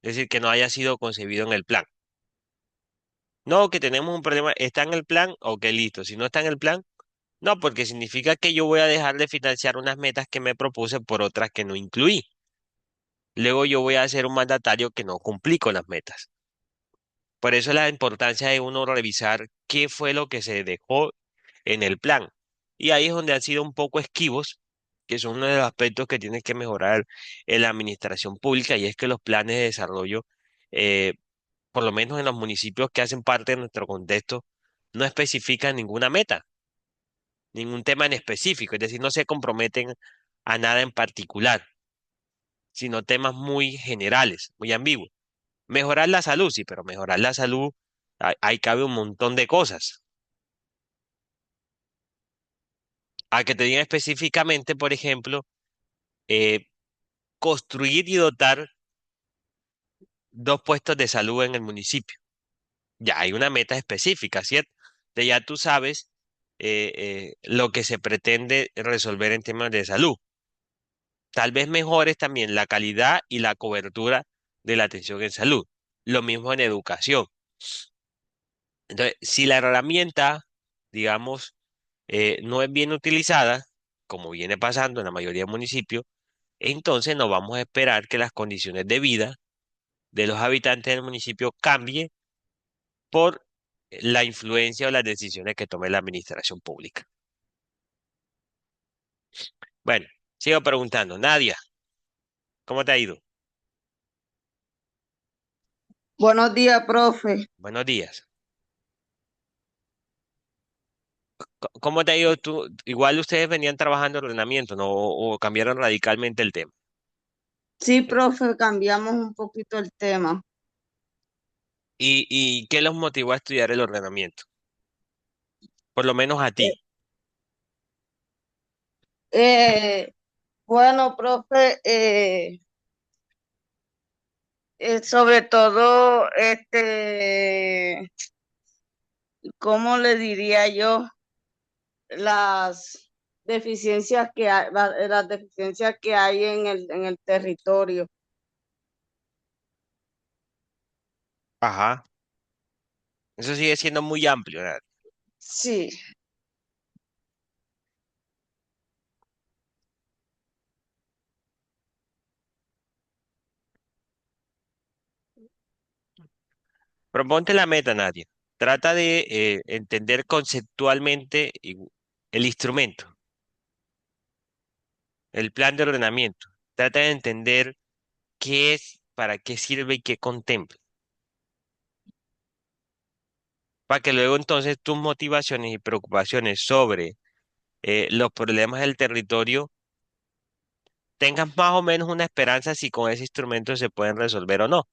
es decir, que no haya sido concebido en el plan. No, que tenemos un problema, está en el plan, ok, listo. Si no está en el plan, no, porque significa que yo voy a dejar de financiar unas metas que me propuse por otras que no incluí. Luego yo voy a ser un mandatario que no cumplí con las metas. Por eso la importancia de uno revisar qué fue lo que se dejó en el plan. Y ahí es donde han sido un poco esquivos, que son uno de los aspectos que tiene que mejorar en la administración pública, y es que los planes de desarrollo, eh, por lo menos en los municipios que hacen parte de nuestro contexto, no especifican ninguna meta, ningún tema en específico, es decir, no se comprometen a nada en particular, sino temas muy generales, muy ambiguos. Mejorar la salud, sí, pero mejorar la salud, ahí cabe un montón de cosas. A que te digan específicamente, por ejemplo, eh, construir y dotar 2 puestos de salud en el municipio. Ya hay una meta específica, ¿cierto? Ya tú sabes lo que se pretende resolver en temas de salud. Tal vez mejores también la calidad y la cobertura de la atención en salud. Lo mismo en educación. Entonces, si la herramienta, digamos, no es bien utilizada, como viene pasando en la mayoría de municipios, entonces no vamos a esperar que las condiciones de vida de los habitantes del municipio cambien por la influencia o las decisiones que tome la administración pública. Bueno, sigo preguntando. Nadia, ¿cómo te ha ido? Buenos días, profe. Buenos días. ¿Cómo te ha ido tú? Igual ustedes venían trabajando en ordenamiento, ¿no? O cambiaron radicalmente el tema. Sí, profe, cambiamos un poquito el tema. ¿Y qué los motivó a estudiar el ordenamiento? Por lo menos a Eh, ti. Eh, bueno, profe, sobre todo, ¿cómo le diría yo? Las deficiencias que hay, las deficiencias que hay en el territorio. Ajá. Eso sigue siendo muy amplio, ¿verdad? Sí, Proponte la meta, Nadia. Trata de entender conceptualmente el instrumento, el plan de ordenamiento. Trata de entender qué es, para qué sirve y qué contempla. Para que luego entonces tus motivaciones y preocupaciones sobre los problemas del territorio tengas más o menos una esperanza si con ese instrumento se pueden resolver o no.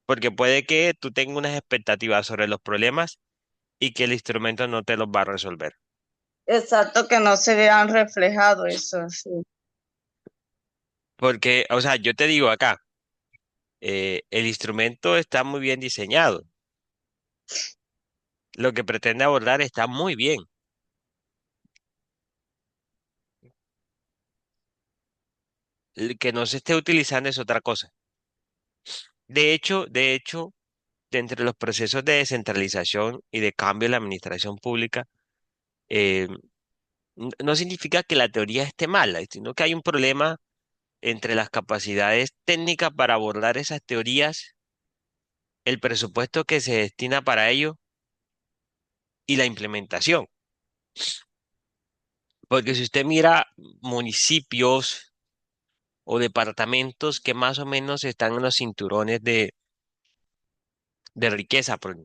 Porque puede que tú tengas unas expectativas sobre los problemas y que el instrumento no te los va a resolver. exacto, que no se vean reflejado eso, sí. Porque, o sea, yo te digo acá, el instrumento está muy bien diseñado. Lo que pretende abordar está muy bien. El que no se esté utilizando es otra cosa. De hecho, de entre los procesos de descentralización y de cambio en la administración pública, eh, no significa que la teoría esté mala, sino que hay un problema entre las capacidades técnicas para abordar esas teorías, el presupuesto que se destina para ello y la implementación. Porque si usted mira municipios o departamentos que más o menos están en los cinturones de riqueza, por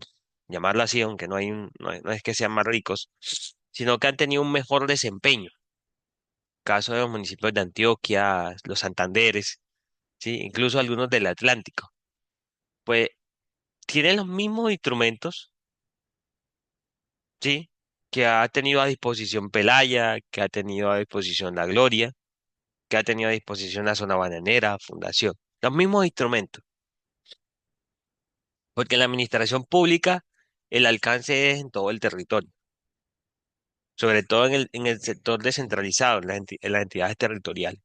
llamarlo así, aunque no es que sean más ricos, sino que han tenido un mejor desempeño. Caso de los municipios de Antioquia, los Santanderes, ¿sí? Incluso algunos del Atlántico. Pues tienen los mismos instrumentos, ¿sí? Que ha tenido a disposición Pelaya, que ha tenido a disposición La Gloria, que ha tenido a disposición la zona bananera, Fundación. Los mismos instrumentos. Porque en la administración pública el alcance es en todo el territorio, sobre todo en el sector descentralizado, en las entidades territoriales.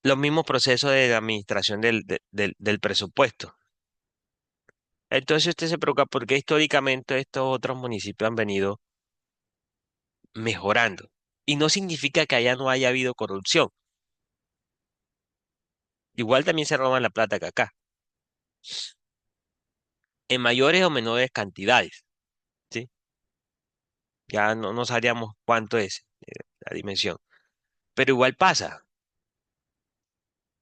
Los mismos procesos de administración del presupuesto. Entonces usted se preocupa porque históricamente estos otros municipios han venido mejorando. Y no significa que allá no haya habido corrupción. Igual también se roban la plata que acá, en mayores o menores cantidades, ¿sí? Ya no sabríamos cuánto es la dimensión, pero igual pasa.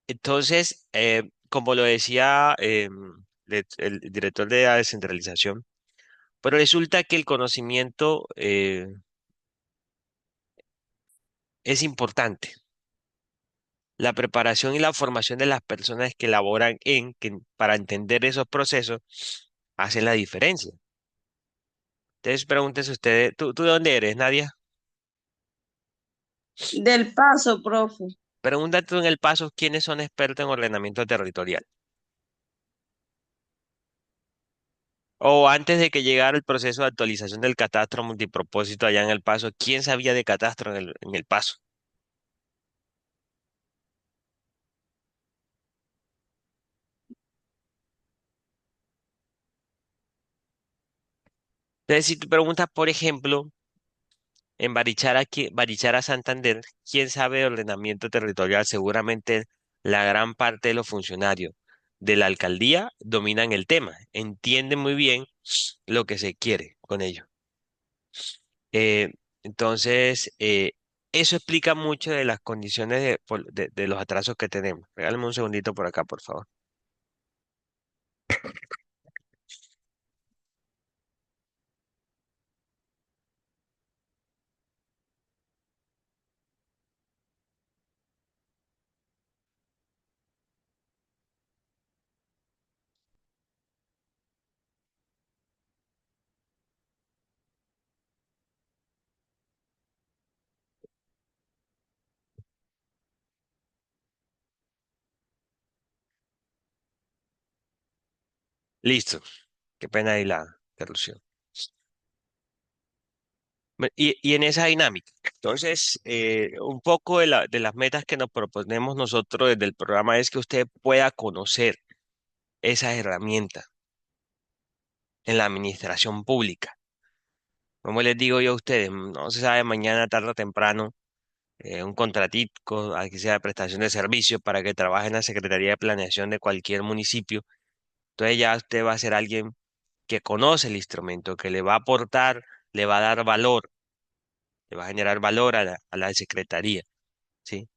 Entonces, como lo decía el director de la descentralización, pero resulta que el conocimiento es importante. La preparación y la formación de las personas que laboran para entender esos procesos hacen la diferencia. Entonces, pregúntese usted, ¿tú de dónde eres, Nadia? Del Paso, profe. Pregúntate tú en El Paso quiénes son expertos en ordenamiento territorial. O antes de que llegara el proceso de actualización del catastro multipropósito allá en El Paso, ¿quién sabía de catastro en el Paso? Entonces, si tú preguntas, por ejemplo, en Barichara, Santander, ¿quién sabe de ordenamiento territorial? Seguramente la gran parte de los funcionarios de la alcaldía dominan el tema, entienden muy bien lo que se quiere con ello. Eh, entonces, eso explica mucho de las condiciones de los atrasos que tenemos. Regálame un segundito por acá, por favor. Listo. Qué pena ahí la interrupción. Y en esa dinámica, entonces, un poco de las metas que nos proponemos nosotros desde el programa es que usted pueda conocer esas herramientas en la administración pública. Como les digo yo a ustedes, no se sabe mañana, tarde o temprano, un contratico, aquí sea de prestación de servicios para que trabaje en la Secretaría de Planeación de cualquier municipio. Entonces ya usted va a ser alguien que conoce el instrumento, que le va a aportar, le va a dar valor, le va a generar valor a la Secretaría, ¿sí?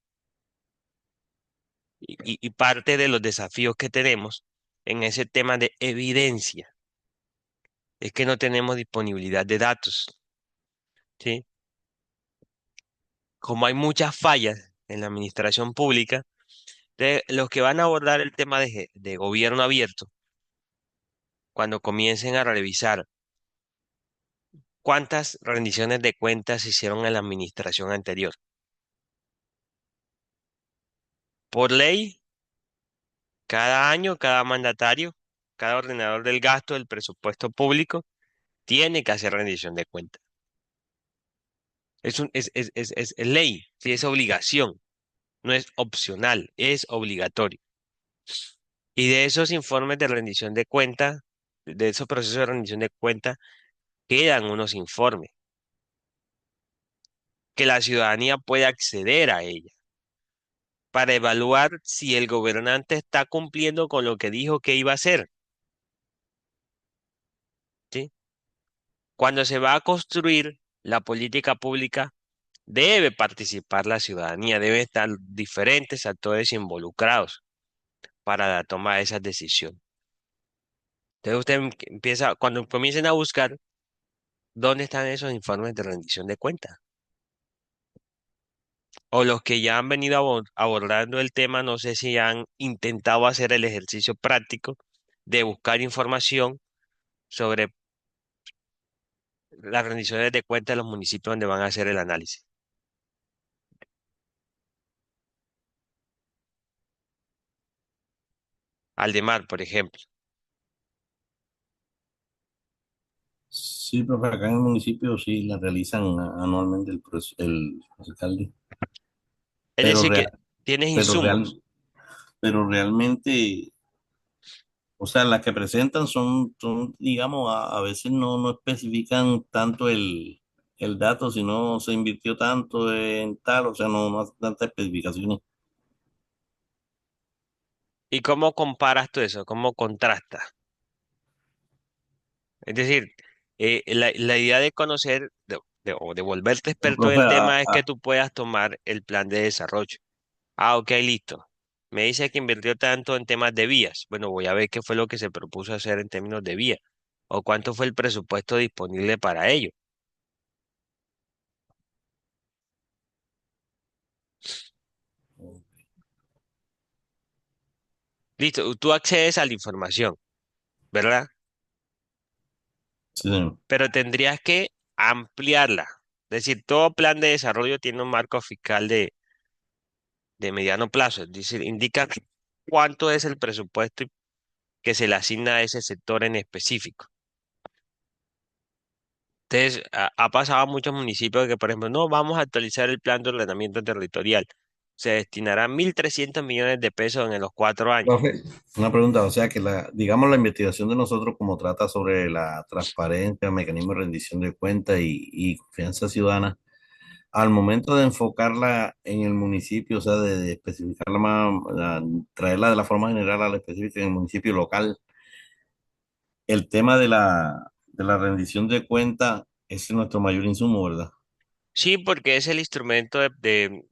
Y parte de los desafíos que tenemos en ese tema de evidencia es que no tenemos disponibilidad de datos, ¿sí? Como hay muchas fallas en la administración pública, los que van a abordar el tema de gobierno abierto, cuando comiencen a revisar cuántas rendiciones de cuentas se hicieron en la administración anterior. Por ley, cada año, cada mandatario, cada ordenador del gasto del presupuesto público tiene que hacer rendición de cuentas. Es ley, sí, es obligación, no es opcional, es obligatorio. Y de esos informes de rendición de cuentas, de esos procesos de rendición de cuentas, quedan unos informes que la ciudadanía puede acceder a ella para evaluar si el gobernante está cumpliendo con lo que dijo que iba a hacer, ¿sí? Cuando se va a construir la política pública, debe participar la ciudadanía, debe estar diferentes actores involucrados para la toma de esas decisiones. Entonces usted empieza, cuando comiencen a buscar dónde están esos informes de rendición de cuentas, o los que ya han venido abordando el tema, no sé si han intentado hacer el ejercicio práctico de buscar información sobre las rendiciones de cuentas de los municipios donde van a hacer el análisis. Aldemar, por ejemplo. Sí, profe, acá en el municipio sí la realizan anualmente el alcalde, Es pero decir, que real, tienes pero insumos. real, pero realmente, o sea, las que presentan son digamos, a veces no especifican tanto el dato, si no se invirtió tanto en tal, o sea, no hace tantas especificaciones. ¿Y cómo comparas tú eso? ¿Cómo contrastas? Es decir, la idea de conocer o de volverte experto Profe, del tema es que tú puedas tomar el plan de desarrollo. Ah, ok, listo. Me dice que invirtió tanto en temas de vías. Bueno, voy a ver qué fue lo que se propuso hacer en términos de vías o cuánto fue el presupuesto disponible para ello. Listo, tú accedes a la información, ¿verdad? sí, señor. Pero tendrías que ampliarla. Es decir, todo plan de desarrollo tiene un marco fiscal de mediano plazo. Es decir, indica cuánto es el presupuesto que se le asigna a ese sector en específico. Entonces, ha pasado a muchos municipios que, por ejemplo, no, vamos a actualizar el plan de ordenamiento territorial. Se destinarán 1.300 millones de pesos en los 4 años. Profe, una pregunta, o sea que digamos la investigación de nosotros como trata sobre la transparencia, mecanismo de rendición de cuentas y confianza ciudadana, al momento de enfocarla en el municipio, o sea, de especificarla más, traerla de la forma general a la específica en el municipio local, el tema de la rendición de cuentas es nuestro mayor insumo, ¿verdad? Sí, porque es el instrumento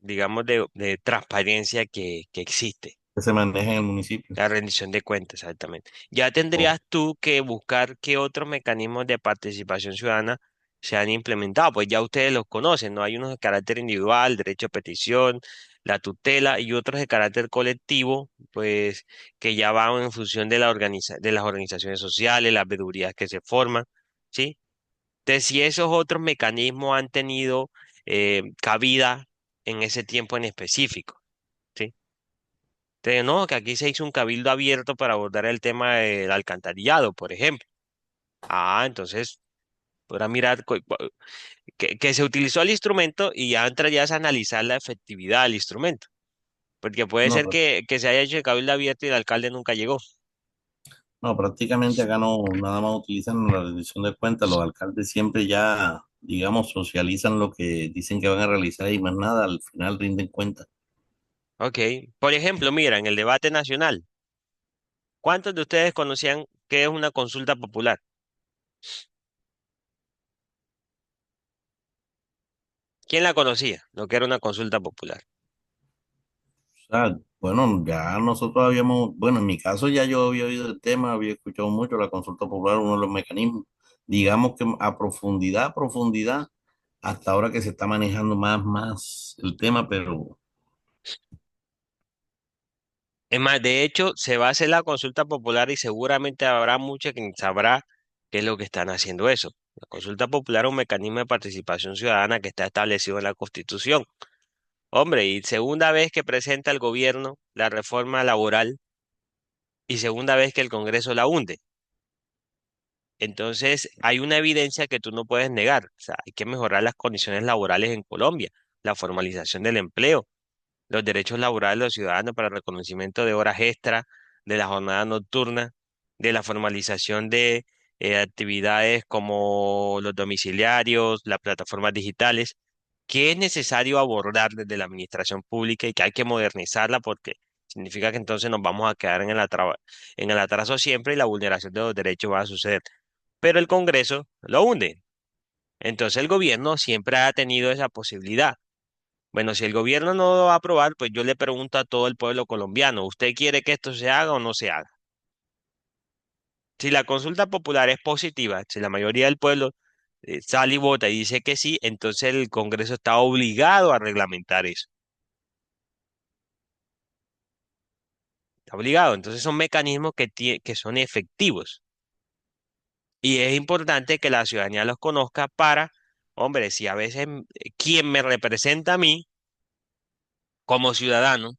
digamos, de transparencia que existe. Que se maneja en el municipio. La rendición de cuentas, exactamente. Ya tendrías Oh, tú que buscar qué otros mecanismos de participación ciudadana se han implementado, pues ya ustedes los conocen, ¿no? Hay unos de carácter individual, derecho a petición, la tutela y otros de carácter colectivo, pues que ya van en función de de las organizaciones sociales, las veedurías que se forman, ¿sí? Entonces, si esos otros mecanismos han tenido cabida en ese tiempo en específico, ¿sí? Entonces, no, que aquí se hizo un cabildo abierto para abordar el tema del alcantarillado, por ejemplo. Ah, entonces podrá mirar que se utilizó el instrumento y ya entrarías a analizar la efectividad del instrumento. Porque puede No, ser que se haya hecho el cabildo abierto y el alcalde nunca llegó. no, prácticamente acá no, nada más utilizan la rendición de cuentas. Los alcaldes siempre ya, digamos, socializan lo que dicen que van a realizar y más nada, al final rinden cuentas. Ok. Por ejemplo, mira, en el debate nacional, ¿cuántos de ustedes conocían qué es una consulta popular? ¿Quién la conocía? Lo que era una consulta popular. O sea, bueno, ya nosotros habíamos, bueno, en mi caso ya yo había oído el tema, había escuchado mucho la consulta popular, uno de los mecanismos, digamos que a profundidad, hasta ahora que se está manejando más el tema, pero Es más, de hecho, se va a hacer la consulta popular y seguramente habrá mucha quien sabrá qué es lo que están haciendo eso. La consulta popular es un mecanismo de participación ciudadana que está establecido en la Constitución. Hombre, y segunda vez que presenta el gobierno la reforma laboral y segunda vez que el Congreso la hunde. Entonces, hay una evidencia que tú no puedes negar. O sea, hay que mejorar las condiciones laborales en Colombia, la formalización del empleo, los derechos laborales de los ciudadanos para el reconocimiento de horas extra, de la jornada nocturna, de la formalización de actividades como los domiciliarios, las plataformas digitales, que es necesario abordar desde la administración pública y que hay que modernizarla porque significa que entonces nos vamos a quedar en el atraso siempre y la vulneración de los derechos va a suceder. Pero el Congreso lo hunde. Entonces el gobierno siempre ha tenido esa posibilidad. Bueno, si el gobierno no lo va a aprobar, pues yo le pregunto a todo el pueblo colombiano, ¿usted quiere que esto se haga o no se haga? Si la consulta popular es positiva, si la mayoría del pueblo sale y vota y dice que sí, entonces el Congreso está obligado a reglamentar eso. Está obligado. Entonces son mecanismos que son efectivos. Y es importante que la ciudadanía los conozca para, hombre, si a veces quien me representa a mí como ciudadano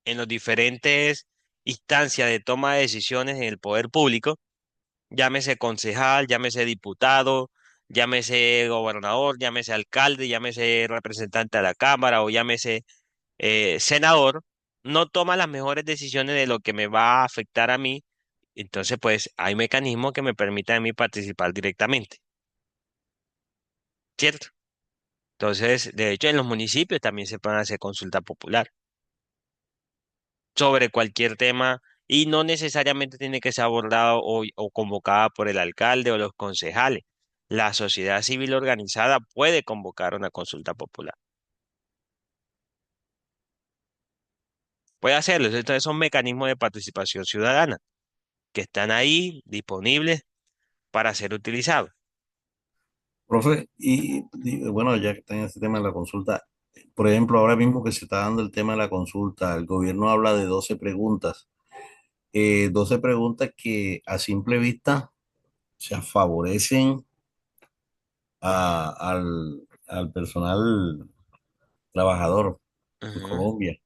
en las diferentes instancias de toma de decisiones en el poder público, llámese concejal, llámese diputado, llámese gobernador, llámese alcalde, llámese representante de la Cámara o llámese senador, no toma las mejores decisiones de lo que me va a afectar a mí. Entonces, pues hay mecanismos que me permitan a mí participar directamente, ¿cierto? Entonces, de hecho, en los municipios también se pueden hacer consulta popular sobre cualquier tema y no necesariamente tiene que ser abordado o convocada por el alcalde o los concejales. La sociedad civil organizada puede convocar una consulta popular. Puede hacerlo. Entonces son mecanismos de participación ciudadana que están ahí disponibles para ser utilizados. profe, bueno, ya que está en ese tema de la consulta, por ejemplo, ahora mismo que se está dando el tema de la consulta, el gobierno habla de 12 preguntas, 12 preguntas que a simple vista se favorecen al personal trabajador en Ujú. Colombia.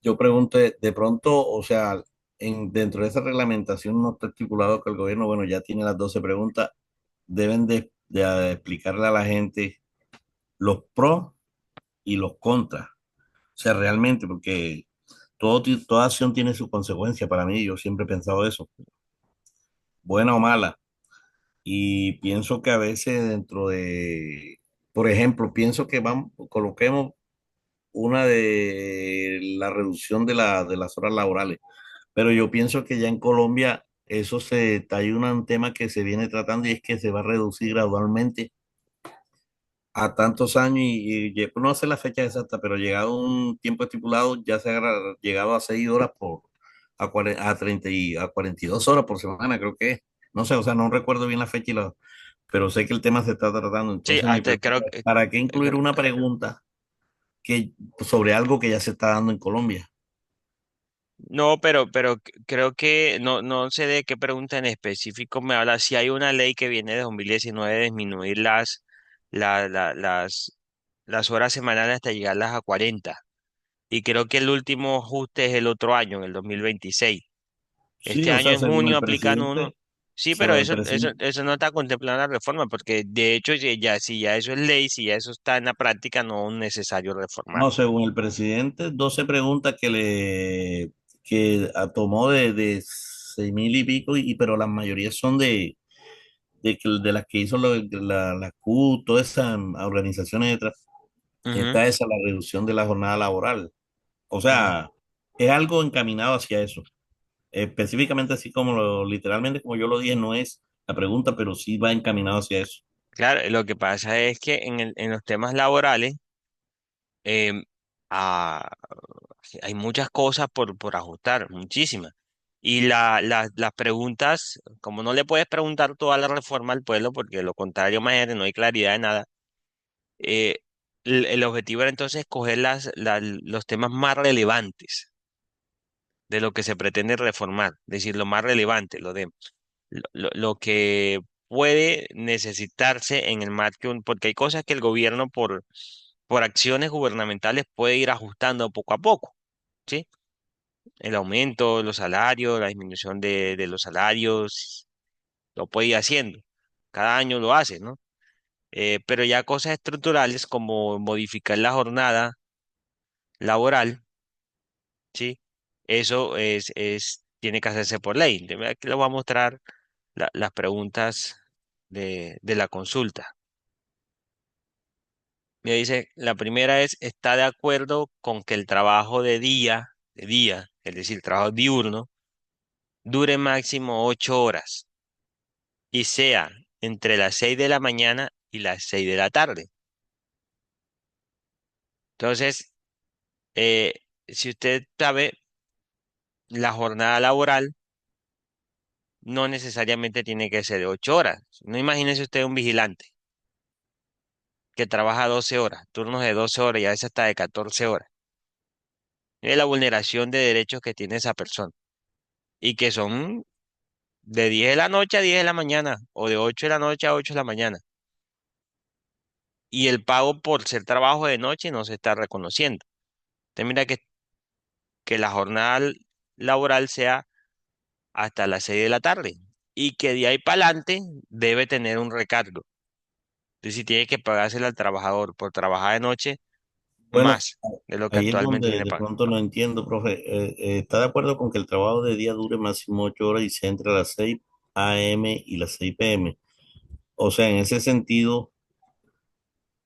Yo pregunto, de pronto, o sea, dentro de esa reglamentación no está estipulado que el gobierno, bueno, ya tiene las 12 preguntas, deben de explicarle a la gente los pros y los contras. O sea, realmente, porque toda acción tiene su consecuencia para mí, yo siempre he pensado eso, buena o mala. Y pienso que a veces dentro de, por ejemplo, pienso que vamos, coloquemos una de la reducción de las horas laborales. Pero yo pienso que ya en Colombia hay un tema que se viene tratando y es que se va a reducir gradualmente a tantos años no sé la fecha exacta, pero llegado un tiempo estipulado ya se ha llegado a 6 horas a 30 a 42 horas por semana, creo que es. No sé, o sea, no recuerdo bien la fecha pero sé que el tema se está tratando. Sí, Entonces mi hasta pregunta creo es, ¿para qué incluir una pregunta sobre algo que ya se está dando en Colombia? no, pero creo que no sé de qué pregunta en específico me habla. Si hay una ley que viene de 2019 de disminuir la- la- las, las horas semanales hasta llegarlas a 40. y creo que el último ajuste es el otro año, en el 2026. Sí, Este o año sea, en según junio el aplican uno. presidente, Sí, pero según el eso, presidente. eso no está contemplado en la reforma, porque de hecho, si ya eso es ley, si ya eso está en la práctica, no es necesario No, reformarlo. según el presidente, 12 preguntas tomó de 6.000 y pico, pero la mayoría son de las que hizo la CUT, todas esas organizaciones detrás. Ujú, Está esa, la reducción de la jornada laboral. O ujú. sea, es algo encaminado hacia eso. Específicamente así como literalmente como yo lo dije, no es la pregunta, pero sí va encaminado hacia eso. Claro, lo que pasa es que en los temas laborales em, ah, hay muchas cosas por ajustar, muchísimas. Y las preguntas, como no le puedes preguntar toda la reforma al pueblo, porque de lo contrario, imagínate, no hay claridad de nada. eh, el objetivo era entonces escoger los temas más relevantes de lo que se pretende reformar, es decir, lo más relevante, lo que puede necesitarse en el marco, porque hay cosas que el gobierno por acciones gubernamentales puede ir ajustando poco a poco, ¿sí? El aumento de los salarios, la disminución de los salarios, lo puede ir haciendo. Cada año lo hace, ¿no? Pero ya cosas estructurales como modificar la jornada laboral, ¿sí? Eso tiene que hacerse por ley. Aquí les voy a mostrar las preguntas de la consulta. Me dice, la primera es, ¿está de acuerdo con que el trabajo de día, es decir, trabajo diurno, dure máximo 8 horas y sea entre las 6 de la mañana y las 6 de la tarde? Entonces, eh, si usted sabe, la jornada laboral no necesariamente tiene que ser de 8 horas. No imagínese usted un vigilante que trabaja 12 horas, turnos de 12 horas y a veces hasta de 14 horas. Es la vulneración de derechos que tiene esa persona y que son de 10 de la noche a 10 de la mañana o de 8 de la noche a 8 de la mañana. Y el pago por ser trabajo de noche no se está reconociendo. Usted mira que la jornada laboral sea hasta las 6 de la tarde y que de ahí para adelante debe tener un recargo. Entonces, si tiene que pagárselo al trabajador por trabajar de noche, Bueno, más de lo que ahí es actualmente donde tiene de pago. pronto no entiendo, profe. ¿Está de acuerdo con que el trabajo de día dure máximo 8 horas y sea entre las 6 a.m. y las 6 p.m.? O sea, en ese sentido,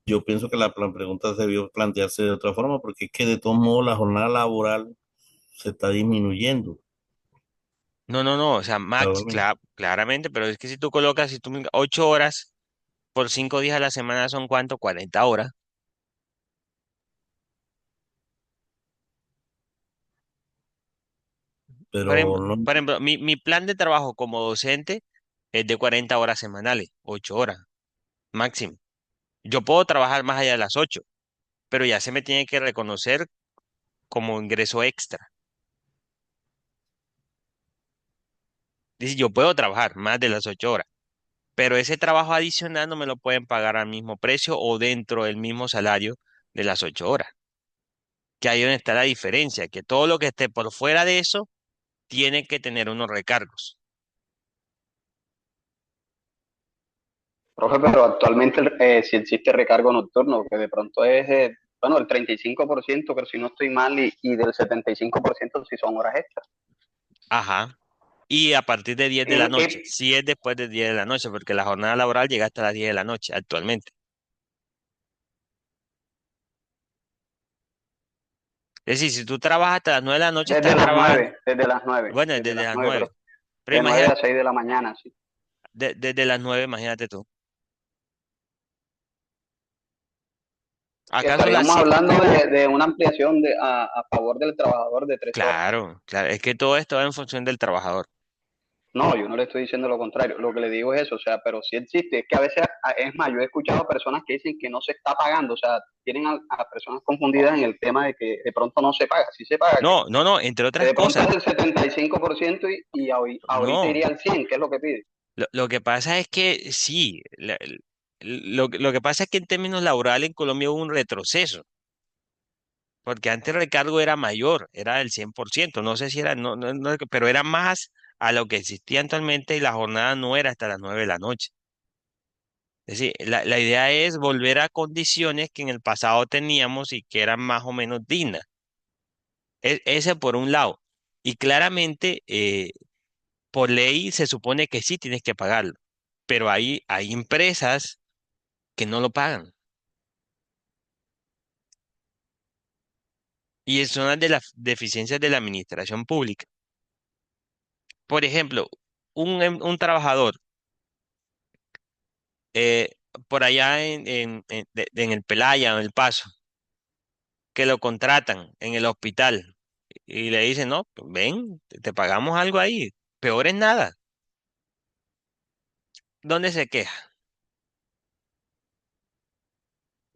yo pienso que la pregunta debió plantearse de otra forma, porque es que de todos modos la jornada laboral se está disminuyendo No, no, no, o sea, gradualmente. claramente, pero es que si tú colocas, si tú 8 horas por 5 días a la semana son ¿cuánto? 40 horas. Pero no, Por ejemplo, mi plan de trabajo como docente es de 40 horas semanales, 8 horas máximo. Yo puedo trabajar más allá de las 8, pero ya se me tiene que reconocer como ingreso extra. Dice, yo puedo trabajar más de las 8 horas, pero ese trabajo adicional no me lo pueden pagar al mismo precio o dentro del mismo salario de las 8 horas. Que ahí donde está la diferencia, que todo lo que esté por fuera de eso tiene que tener unos recargos. Profe, pero actualmente si existe recargo nocturno, que de pronto es, bueno, el 35%, pero si no estoy mal, y del 75% si son horas extras. Ajá. Y a partir de 10 de la noche, Y si es después de 10 de la noche, porque la jornada laboral llega hasta las 10 de la noche actualmente. Es decir, si tú trabajas hasta las 9 de la noche, estás trabajando, desde las 9, bueno, desde desde las las 9, 9. pero Pero de 9 a imagínate, 6 de la mañana, sí. desde las 9, imagínate tú. Que Acá son las estaríamos 7. hablando de una ampliación a favor del trabajador de 3 horas. Claro, claro, es que todo esto va en función del trabajador. No, yo no le estoy diciendo lo contrario. Lo que le digo es eso, o sea, pero sí existe. Es que a veces, es más, yo he escuchado a personas que dicen que no se está pagando, o sea, tienen a personas confundidas en el tema de que de pronto no se paga. Sí se paga, No, no, no, entre que otras de pronto cosas. es el 75% y ahorita No, iría al 100%, que es lo que pide. lo que pasa es que sí, lo que pasa es que en términos laborales en Colombia hubo un retroceso. porque antes el recargo era mayor, era del 100%, no sé si era, pero era más a lo que existía actualmente y la jornada no era hasta las 9 de la noche. Es decir, la idea es volver a condiciones que en el pasado teníamos y que eran más o menos dignas. Ese por un lado. Y claramente, por ley se supone que sí tienes que pagarlo, pero hay empresas que no lo pagan. Y son las de las deficiencias de la administración pública. Por ejemplo, un trabajador eh, por allá en el Pelaya o en El Paso, que lo contratan en el hospital y le dicen, no, pues ven, te pagamos algo ahí. Peor es nada. ¿Dónde se queja?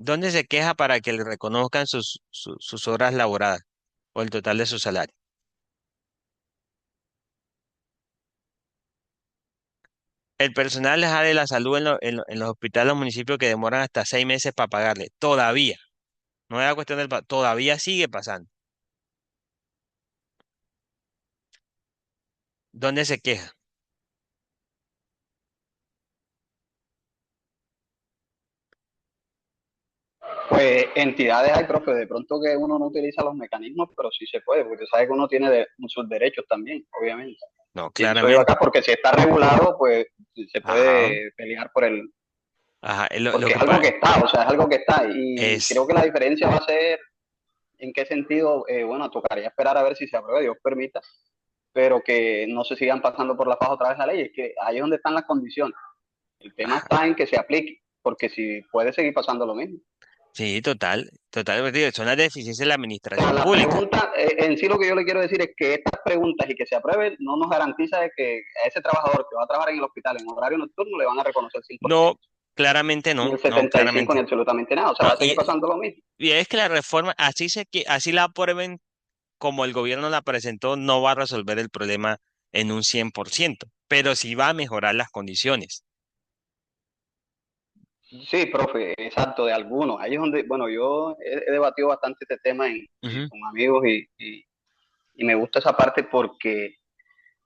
¿Dónde se queja para que le reconozcan sus horas laboradas o el total de su salario? El personal de la salud en los hospitales de los municipios que demoran hasta 6 meses para pagarle. Todavía. No es la cuestión todavía sigue pasando. ¿Dónde se queja? Pues entidades hay, profe, de pronto que uno no utiliza los mecanismos, pero sí se puede, porque sabe que uno tiene sus derechos también, obviamente. No, Pienso yo claramente. acá, porque si está regulado, pues se Ajá. puede pelear por el, Ajá. Lo porque es que algo pasa que está, o sea, es algo que está, y es, creo que la diferencia va a ser en qué sentido, bueno, tocaría esperar a ver si se aprueba, Dios permita, pero que no se sigan pasando por la faja otra vez la ley, es que ahí es donde están las condiciones. El tema ajá. está en que se aplique, porque si puede seguir pasando lo mismo. Sí, total, pues, digo, son las deficiencias de la O sea, administración la pública. pregunta, en sí lo que yo le quiero decir es que estas preguntas y que se aprueben no nos garantiza de que a ese trabajador que va a trabajar en el hospital en horario nocturno le van a reconocer No, 100%, claramente ni el no, no, 75% ni claramente. absolutamente nada. O sea, No, va a seguir pasando lo mismo. y es que la reforma, así la aprueben como el gobierno la presentó, no va a resolver el problema en un 100%, pero sí va a mejorar las condiciones. Sí, profe, exacto, de algunos. Ahí es donde, bueno, yo he debatido bastante este tema Ujú, con amigos y me gusta esa parte porque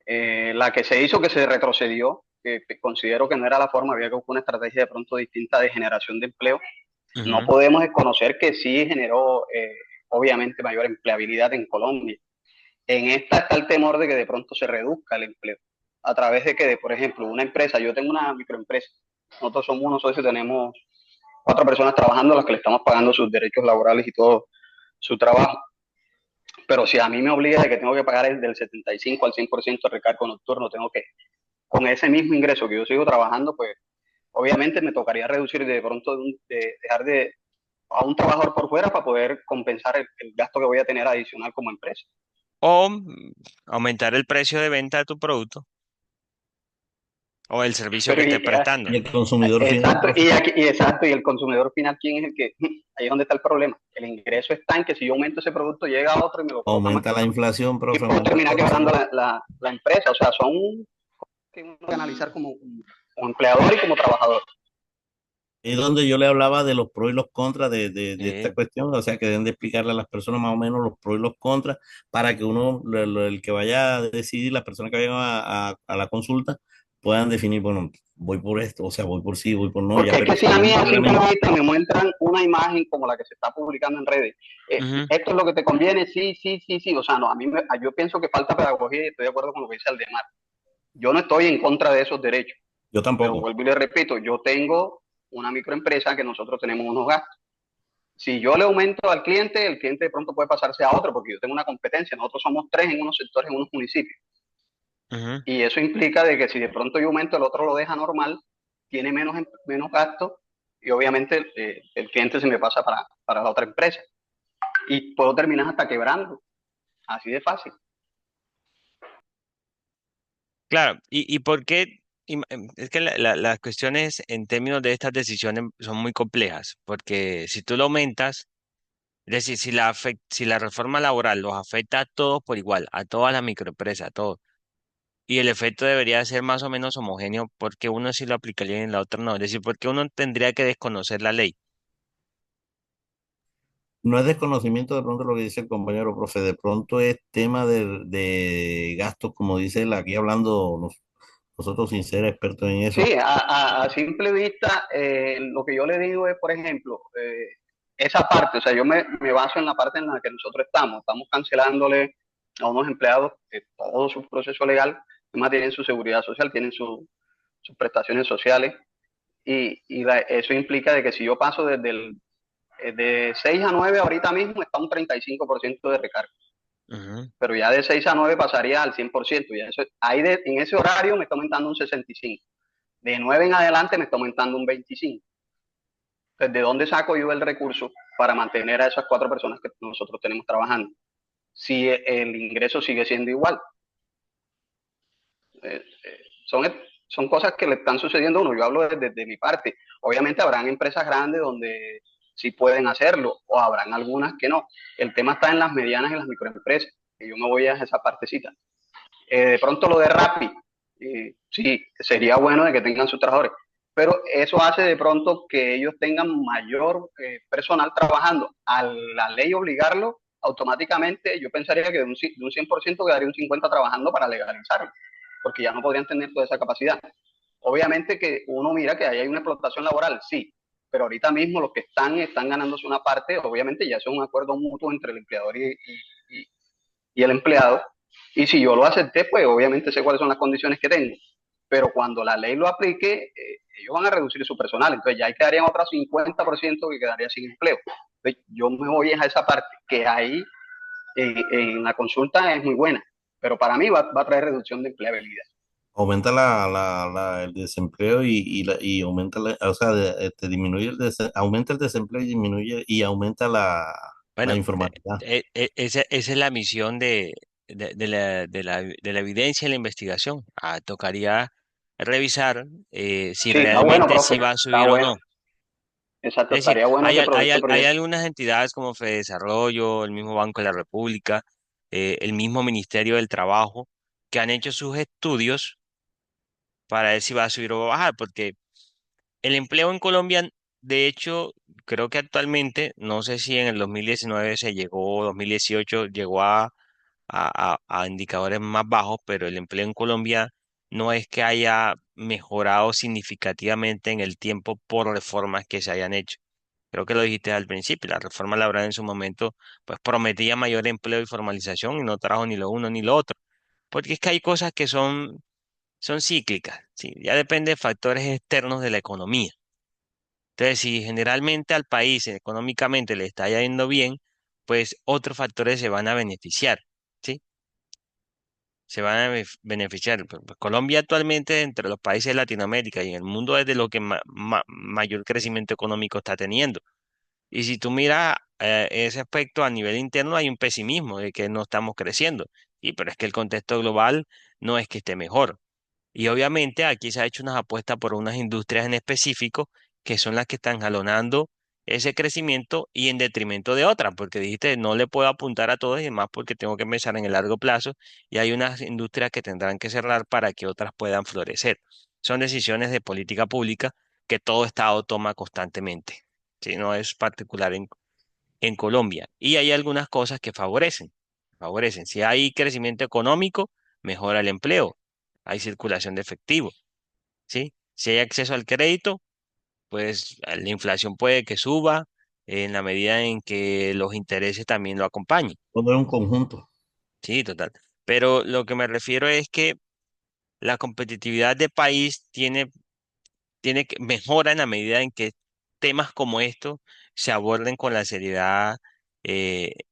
la que se hizo, que se retrocedió, que considero que no era la forma, había que buscar una estrategia de pronto distinta de generación de empleo. No ujú. podemos desconocer que sí generó, obviamente, mayor empleabilidad en Colombia. En esta está el temor de que de pronto se reduzca el empleo a través de que, por ejemplo, una empresa, yo tengo una microempresa, nosotros somos unos socios, tenemos 4 personas trabajando a las que le estamos pagando sus derechos laborales y todo su trabajo. Pero si a mí me obliga de que tengo que pagar del 75 al 100% de recargo nocturno, tengo que, con ese mismo ingreso que yo sigo trabajando, pues obviamente me tocaría reducir de pronto dejar de a un trabajador por fuera para poder compensar el gasto que voy a tener adicional como empresa. O aumentar el precio de venta de tu producto o el servicio que Pero estés prestando. Y el consumidor final, exacto, profe. exacto, y el consumidor final, ¿quién es el que? Ahí es donde está el problema. El ingreso está en que si yo aumento ese producto, llega a otro y me lo coloca más Aumenta la caro. inflación, Y profe, puedo aumenta el terminar quebrando consumo. la empresa. O sea, son que uno debe analizar como empleador y como trabajador. Es donde yo le hablaba de los pros y los contras de esta Sí. cuestión, o sea, que deben de explicarle a las personas más o menos los pros y los contras para que uno, el que vaya a decidir, las personas que vayan a la consulta, puedan definir, bueno, voy por esto, o sea, voy por sí, voy por no, Porque ya, es pero que si si a hay mí un a simple reglamento, vista me muestran una imagen como la que se está publicando en redes, Ujú. esto es lo que te conviene, sí, sí, sí, sí. O sea, no, yo pienso que falta pedagogía y estoy de acuerdo con lo que dice Aldemar. Yo no estoy en contra de esos derechos, yo pero tampoco. vuelvo y le repito, yo tengo una microempresa que nosotros tenemos unos gastos. Si yo le aumento al cliente, el cliente de pronto puede pasarse a otro porque yo tengo una competencia. Nosotros somos 3 en unos sectores, en unos municipios. Ujú. Y eso implica de que si de pronto yo aumento, el otro lo deja normal, tiene menos gastos y obviamente el cliente se me pasa para la otra empresa. Y puedo terminar hasta quebrando. Así de fácil. Claro, y por qué, es que las cuestiones en términos de estas decisiones son muy complejas, porque si tú lo aumentas, es decir, si la reforma laboral los afecta a todos por igual, a todas las microempresas, a todos, y el efecto debería ser más o menos homogéneo, porque uno sí lo aplicaría y en la otra no, es decir, porque uno tendría que desconocer la ley. No es desconocimiento de pronto lo que dice el compañero, profe, de pronto es tema de gastos, como dice él, aquí hablando nosotros sin ser expertos en Sí, eso. a simple vista, lo que yo le digo es, por ejemplo, esa parte, o sea, yo me baso en la parte en la que nosotros estamos cancelándole a unos empleados todo su proceso legal, además tienen su seguridad social, tienen sus prestaciones sociales, eso implica de que si yo paso de 6 a 9 ahorita mismo está un 35% de recargo, Ujú. pero ya de 6 a 9 pasaría al 100%, ya eso, en ese horario me está aumentando un 65%. De 9 en adelante me está aumentando un 25%. Entonces, ¿de dónde saco yo el recurso para mantener a esas 4 personas que nosotros tenemos trabajando? Si el ingreso sigue siendo igual. Eh, eh, son, son cosas que le están sucediendo a uno. Yo hablo desde mi parte. Obviamente habrán empresas grandes donde sí pueden hacerlo o habrán algunas que no. El tema está en las medianas y las microempresas. Y yo me voy a esa partecita. De pronto lo de Rappi, sí, sería bueno de que tengan sus trabajadores, pero eso hace de pronto que ellos tengan mayor personal trabajando. A la ley obligarlo, automáticamente yo pensaría que de un 100% quedaría un 50% trabajando para legalizarlo, porque ya no podrían tener toda esa capacidad. Obviamente que uno mira que ahí hay una explotación laboral, sí, pero ahorita mismo los que están ganándose una parte, obviamente ya es un acuerdo mutuo entre el empleador y el empleado. Y si yo lo acepté, pues obviamente sé cuáles son las condiciones que tengo. Pero cuando la ley lo aplique, ellos van a reducir su personal. Entonces ya ahí quedarían otro 50% que quedaría sin empleo. Entonces yo me voy a esa parte, que ahí en la consulta es muy buena. Pero para mí va a traer reducción de empleabilidad. Aumenta el desempleo y aumenta, o sea, disminuye aumenta el desempleo y disminuye y aumenta la Bueno, informalidad. esa es la misión de la evidencia y la investigación. Tocaría revisar si Sí, está bueno, realmente profe. sí va a Está subir o bueno. no. Exacto, Es decir, estaría bueno que ese hay proyecto. algunas entidades como Fedesarrollo, el mismo Banco de la República, el mismo Ministerio del Trabajo, que han hecho sus estudios para ver si va a subir o va a bajar, porque el empleo en Colombia, de hecho, creo que actualmente, no sé si en el 2019 se llegó, 2018 llegó a indicadores más bajos, pero el empleo en Colombia no es que haya mejorado significativamente en el tiempo por reformas que se hayan hecho. Creo que lo dijiste al principio, la reforma laboral en su momento pues prometía mayor empleo y formalización y no trajo ni lo uno ni lo otro. Porque es que hay cosas que son cíclicas, ¿sí? Ya depende de factores externos de la economía. Entonces, si generalmente al país económicamente le está yendo bien, pues otros factores se van a beneficiar, ¿sí? Se van a beneficiar. Pues, Colombia actualmente entre los países de Latinoamérica y en el mundo es de lo que mayor crecimiento económico está teniendo. Y si tú miras ese aspecto a nivel interno, hay un pesimismo de que no estamos creciendo. Y pero es que el contexto global no es que esté mejor. Y obviamente aquí se ha hecho unas apuestas por unas industrias en específico que son las que están jalonando ese crecimiento y en detrimento de otras, porque dijiste no le puedo apuntar a todas y demás porque tengo que pensar en el largo plazo y hay unas industrias que tendrán que cerrar para que otras puedan florecer. Son decisiones de política pública que todo Estado toma constantemente. ¿Sí? No es particular en Colombia. Y hay algunas cosas que favorecen. Si hay crecimiento económico, mejora el empleo, hay circulación de efectivo, ¿sí? Si hay acceso al crédito, pues la inflación puede que suba en la medida en que los intereses también lo acompañen, Todo es un conjunto. sí, total. Pero lo que me refiero es que la competitividad de país tiene que mejora en la medida en que temas como estos se aborden con la seriedad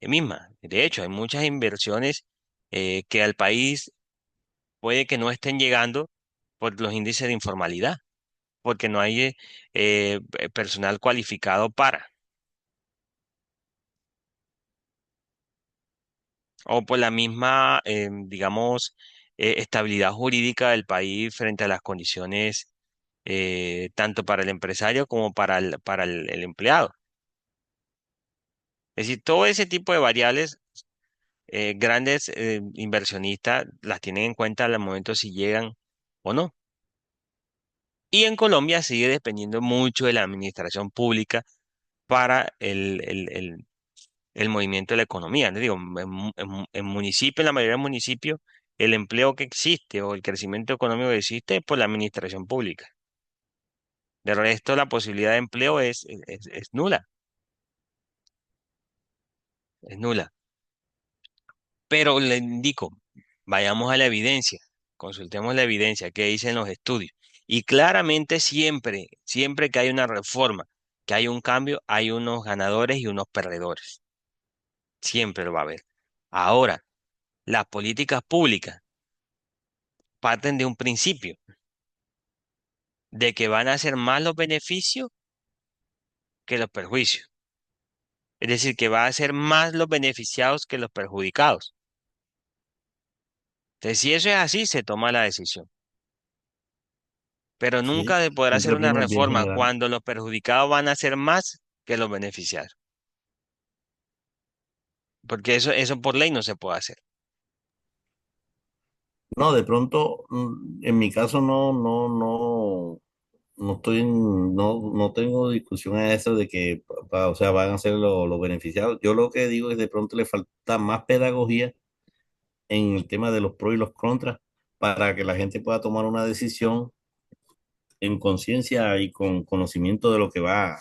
misma. De hecho, hay muchas inversiones que al país puede que no estén llegando por los índices de informalidad, porque no hay personal cualificado o por la misma, digamos, estabilidad jurídica del país frente a las condiciones tanto para el empresario como para el empleado. Es decir, todo ese tipo de variables, grandes inversionistas las tienen en cuenta al momento si llegan o no. Y en Colombia sigue dependiendo mucho de la administración pública para el movimiento de la economía. Les digo, en municipio, en la mayoría de municipios, el empleo que existe o el crecimiento económico que existe es por la administración pública. De resto, la posibilidad de empleo es nula, es nula. Pero le indico, vayamos a la evidencia, consultemos la evidencia que dicen los estudios. Y claramente siempre, siempre que hay una reforma, que hay un cambio, hay unos ganadores y unos perdedores. Siempre lo va a haber. Ahora, las políticas públicas parten de un principio, de que van a ser más los beneficios que los perjuicios. Es decir, que va a ser más los beneficiados que los perjudicados. Entonces, si eso es así, se toma la decisión. Pero Sí, nunca se podrá hacer siempre una prima el bien reforma general. cuando los perjudicados van a ser más que los beneficiados. Porque eso por ley no se puede hacer. No, de pronto, en mi caso no estoy no tengo discusión a eso de que, o sea, van a ser los beneficiados. Yo lo que digo es de pronto le falta más pedagogía en el tema de los pros y los contras para que la gente pueda tomar una decisión en conciencia y con conocimiento de lo que va.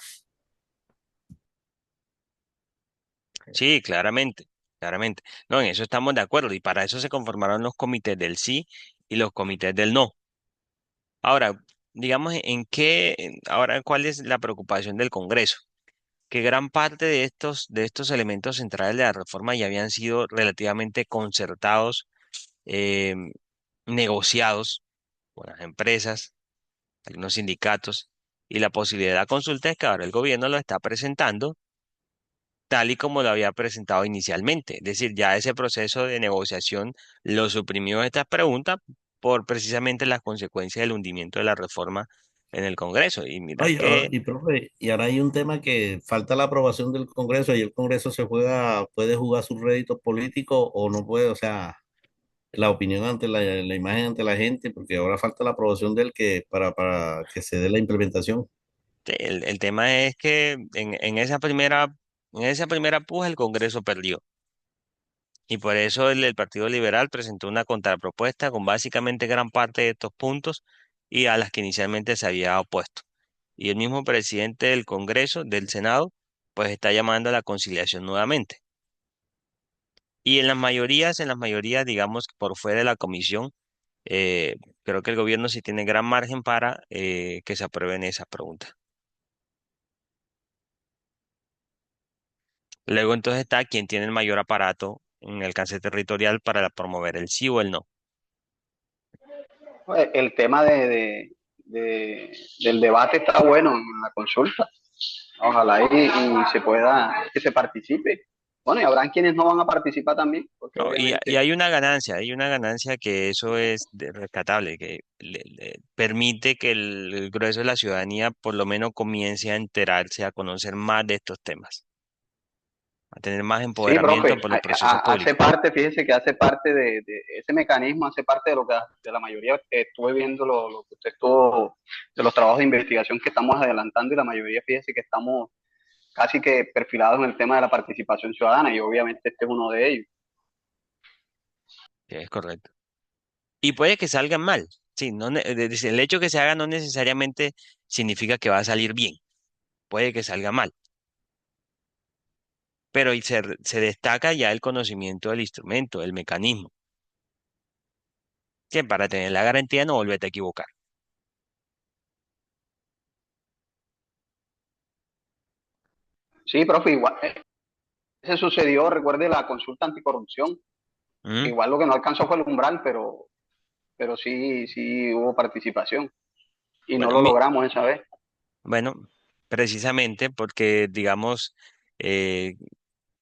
Sí, claramente, claramente. No, en eso estamos de acuerdo. Y para eso se conformaron los comités del sí y los comités del no. Ahora, digamos, ahora, ¿cuál es la preocupación del Congreso? Que gran parte de estos elementos centrales de la reforma ya habían sido relativamente concertados, eh, negociados con las empresas, algunos sindicatos, y la posibilidad de la consulta es que ahora el gobierno lo está presentando tal y como lo había presentado inicialmente. Es decir, ya ese proceso de negociación lo suprimió estas preguntas por precisamente las consecuencias del hundimiento de la reforma en el Congreso. Y mira Ay, que profe, y ahora hay un tema que falta la aprobación del Congreso y el Congreso puede jugar sus réditos políticos o no puede, o sea, la opinión ante la imagen ante la gente, porque ahora falta la aprobación del que para que se dé la implementación. el tema es que en esa primera puja el Congreso perdió. Y por eso el Partido Liberal presentó una contrapropuesta con básicamente gran parte de estos puntos y a las que inicialmente se había opuesto. Y el mismo presidente del Congreso, del Senado, pues está llamando a la conciliación nuevamente. Y en las mayorías, digamos, por fuera de la comisión, creo que el gobierno sí tiene gran margen para que se aprueben esas preguntas. Luego entonces está quien tiene el mayor aparato en alcance territorial para promover el sí o el no. Pues, el tema del debate está bueno en la consulta. Ojalá y se pueda, que se participe. Bueno, y habrán quienes no van a participar también, porque No, y obviamente, hay una ganancia que eso es rescatable, que le permite que el grueso de la ciudadanía por lo menos comience a enterarse, a conocer más de estos temas, a tener más sí, empoderamiento profe, por los procesos hace públicos. parte, fíjese que hace parte de ese mecanismo, hace parte de lo que, de la mayoría que estuve viendo, lo que usted estuvo, de los trabajos de investigación que estamos adelantando y la mayoría, fíjese que estamos casi que perfilados en el tema de la participación ciudadana y obviamente este es uno de ellos. Sí, es correcto. Y puede que salgan mal. Sí, no, el hecho que se haga no necesariamente significa que va a salir bien. Puede que salga mal. Pero se destaca ya el conocimiento del instrumento, del mecanismo, que para tener la garantía de no volverte a equivocar. Sí, profe, igual, se sucedió, recuerde la consulta anticorrupción, que ¿Mm? igual lo que no alcanzó fue el umbral, pero sí, sí hubo participación y no Bueno, lo logramos esa vez. bueno, precisamente porque, digamos, eh,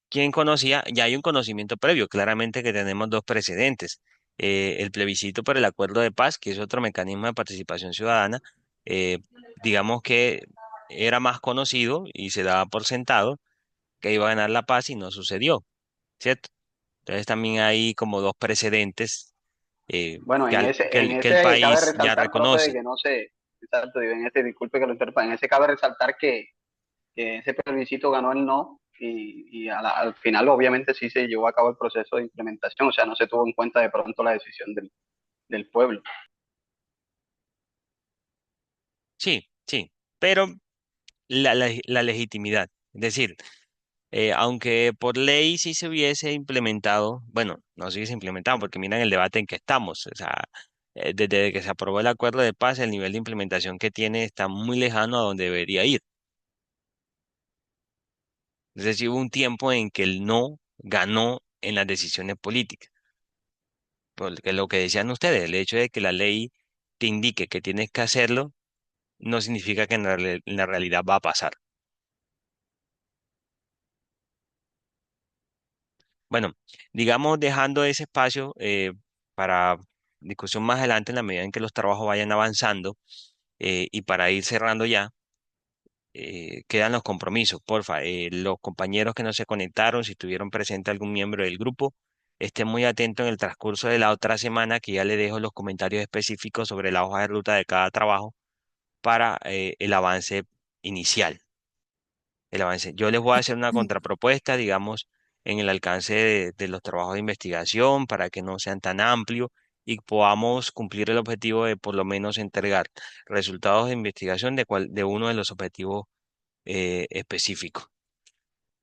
quien conocía, ya hay un conocimiento previo, claramente que tenemos dos precedentes. El plebiscito por el acuerdo de paz, que es otro mecanismo de participación ciudadana, eh, digamos que era más conocido y se daba por sentado que iba a ganar la paz y no sucedió, ¿cierto? Entonces también hay como dos precedentes Bueno, en que el ese cabe país ya resaltar, profe, de reconoce. que no se, exacto, digo, en ese, disculpe que lo interrumpa, en ese cabe resaltar que ese plebiscito ganó el no al final obviamente sí se llevó a cabo el proceso de implementación, o sea, no se tuvo en cuenta de pronto la decisión del pueblo. Sí, sí, pero la legitimidad, es decir, aunque por ley sí se hubiese implementado, bueno, no se hubiese implementado porque miran el debate en que estamos, o sea, desde que se aprobó el acuerdo de paz, el nivel de implementación que tiene está muy lejano a donde debería ir. Es decir, hubo un tiempo en que el no ganó en las decisiones políticas, porque lo que decían ustedes, el hecho de que la ley te indique que tienes que hacerlo, no significa que en la realidad va a pasar. Bueno, digamos, dejando ese espacio para discusión más adelante en la medida en que los trabajos vayan avanzando y para ir cerrando ya, quedan los compromisos. Porfa, los compañeros que no se conectaron, si tuvieron presente algún miembro del grupo, estén muy atentos en el transcurso de la otra semana, que ya le dejo los comentarios específicos sobre la hoja de ruta de cada trabajo para el avance inicial. El avance. Yo les voy a hacer una contrapropuesta, digamos, en el alcance de los trabajos de investigación para que no sean tan amplios y podamos cumplir el objetivo de por lo menos entregar resultados de investigación de uno de los objetivos específicos.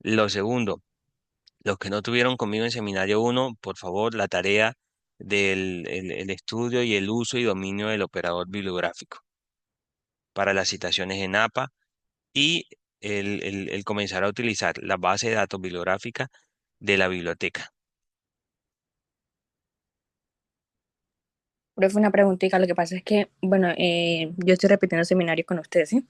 Lo segundo, los que no tuvieron conmigo en seminario uno, por favor, la tarea del el estudio y el uso y dominio del operador bibliográfico para las citaciones en APA y el comenzar a utilizar la base de datos bibliográfica de la biblioteca. Profe, una preguntita. Lo que pasa es que, bueno, yo estoy repitiendo seminarios con ustedes, ¿sí?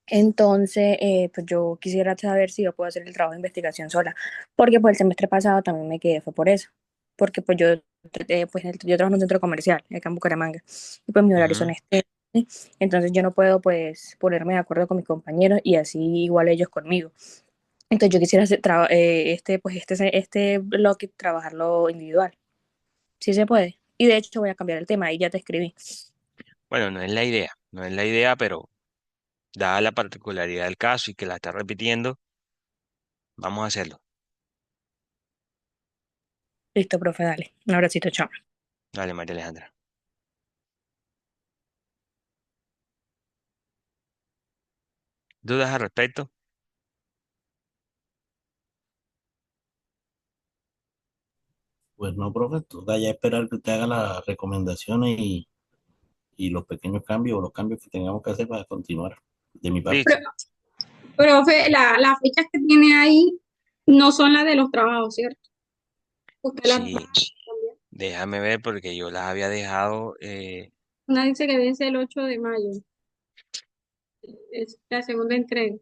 Entonces, pues yo quisiera saber si yo puedo hacer el trabajo de investigación sola, porque pues el semestre pasado también me quedé, fue por eso, porque pues yo trabajo en un centro comercial, acá en Bucaramanga, y pues mis horarios son Ujú. ¿sí? Entonces yo no puedo pues ponerme de acuerdo con mis compañeros y así igual ellos conmigo. Entonces yo quisiera hacer este bloque trabajarlo individual, ¿sí se puede? Y de hecho voy a cambiar el tema, ahí ya te escribí. Bueno, no es la idea, no es la idea, pero dada la particularidad del caso y que la está repitiendo, vamos a hacerlo. Listo, profe, dale. Un abracito, chao. Dale, María Alejandra. ¿Dudas al respecto? Pues no, profe, toca ya esperar que usted haga las recomendaciones y los pequeños cambios o los cambios que tengamos que hacer para continuar de mi parte. Listo. Profe, las fechas que tiene ahí no son las de los trabajos, ¿cierto? Usted las va a Sí, cambiar. déjame ver porque yo las había dejado. Una dice que vence el 8 de mayo. Es la segunda entrega.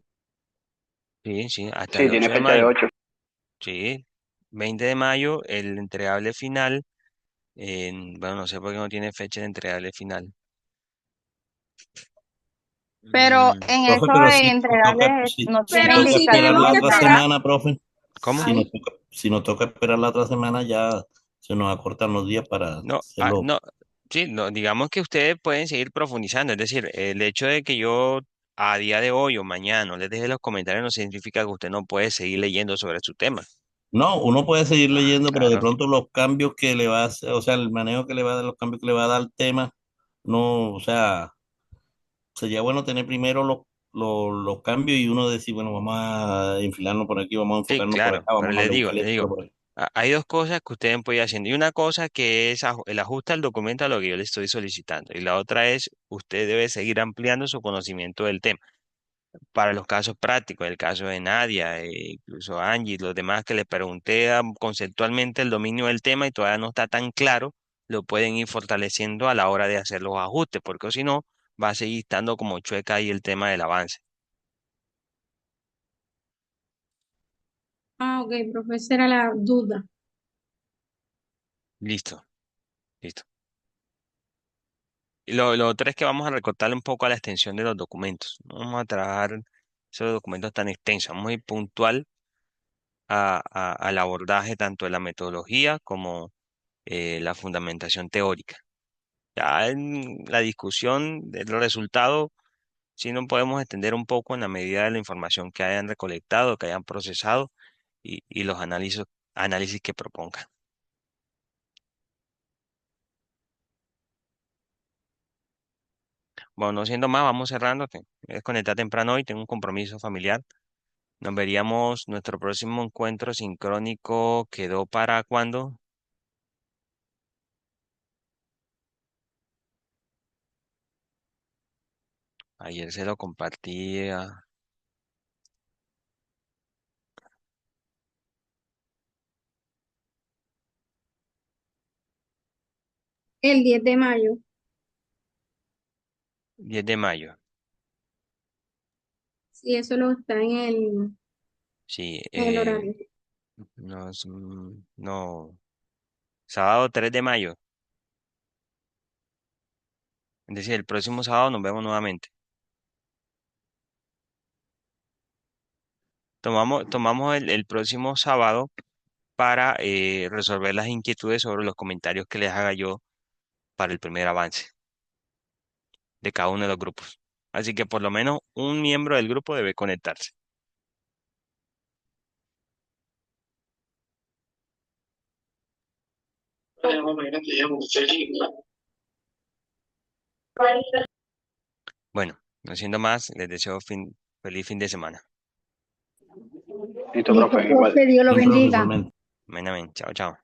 Sí, sí, hasta Sí, el tiene 8 de fecha de mayo. 8. Sí, 20 de mayo, el entregable final. Bueno, no sé por qué no tiene fecha de entregable final. Pero Mm, en Profe, eso pero de entregarles no si tiene Pero toca si esperar tenemos la indicación que de otra esperar, nada. semana, profe, ¿Cómo? ay, si nos toca esperar la otra semana, ya se nos acortan los días para No, hacerlo. no, sí, no, digamos que ustedes pueden seguir profundizando, es decir, el hecho de que yo a día de hoy o mañana no les deje los comentarios no significa que usted no puede seguir leyendo sobre su tema. No, uno puede seguir Ah, leyendo, pero de claro. pronto los cambios que le va a hacer, o sea, el manejo que le va a dar, los cambios que le va a dar al tema, no, o sea, sería bueno tener primero los cambios y uno decir, bueno, vamos a enfilarnos por aquí, vamos a Sí, enfocarnos por claro, acá, pero vamos a le buscarle digo, esto por ahí. hay dos cosas que ustedes pueden ir haciendo. Y una cosa que es el ajuste al documento a lo que yo le estoy solicitando. Y la otra es, usted debe seguir ampliando su conocimiento del tema. Para los casos prácticos, el caso de Nadia, incluso Angie, los demás que les pregunté conceptualmente el dominio del tema y todavía no está tan claro, lo pueden ir fortaleciendo a la hora de hacer los ajustes, porque si no, va a seguir estando como chueca ahí el tema del avance. ok, profe, esa era la duda. Listo, listo. Y lo otro es que vamos a recortarle un poco a la extensión de los documentos. No vamos a trabajar esos documentos tan extensos, vamos a ir puntual al abordaje tanto de la metodología como la fundamentación teórica. Ya en la discusión del resultado Sí nos podemos extender un poco en la medida de la información que hayan recolectado, que hayan procesado y los análisis que propongan. Bueno, no siendo más, vamos cerrando. Me voy a desconectar temprano hoy, tengo un compromiso familiar. Nos veríamos, nuestro próximo encuentro sincrónico quedó para cuándo. Ayer se lo compartí. El 10 de mayo. 10 de mayo. Sí, eso lo está Sí, en el horario. no, sábado 3 de mayo. Es decir, el próximo sábado nos vemos nuevamente. Tomamos el próximo sábado para resolver las inquietudes sobre los comentarios que les haga yo para el primer avance de cada uno de los grupos. Así que por lo menos un miembro del grupo debe conectarse. Bueno, no siendo más, les deseo feliz fin de semana. Listo, Listo, profe, igual. profe, Dios lo Bien, profe, bendiga. igualmente. Amén, amén. Chao, chao.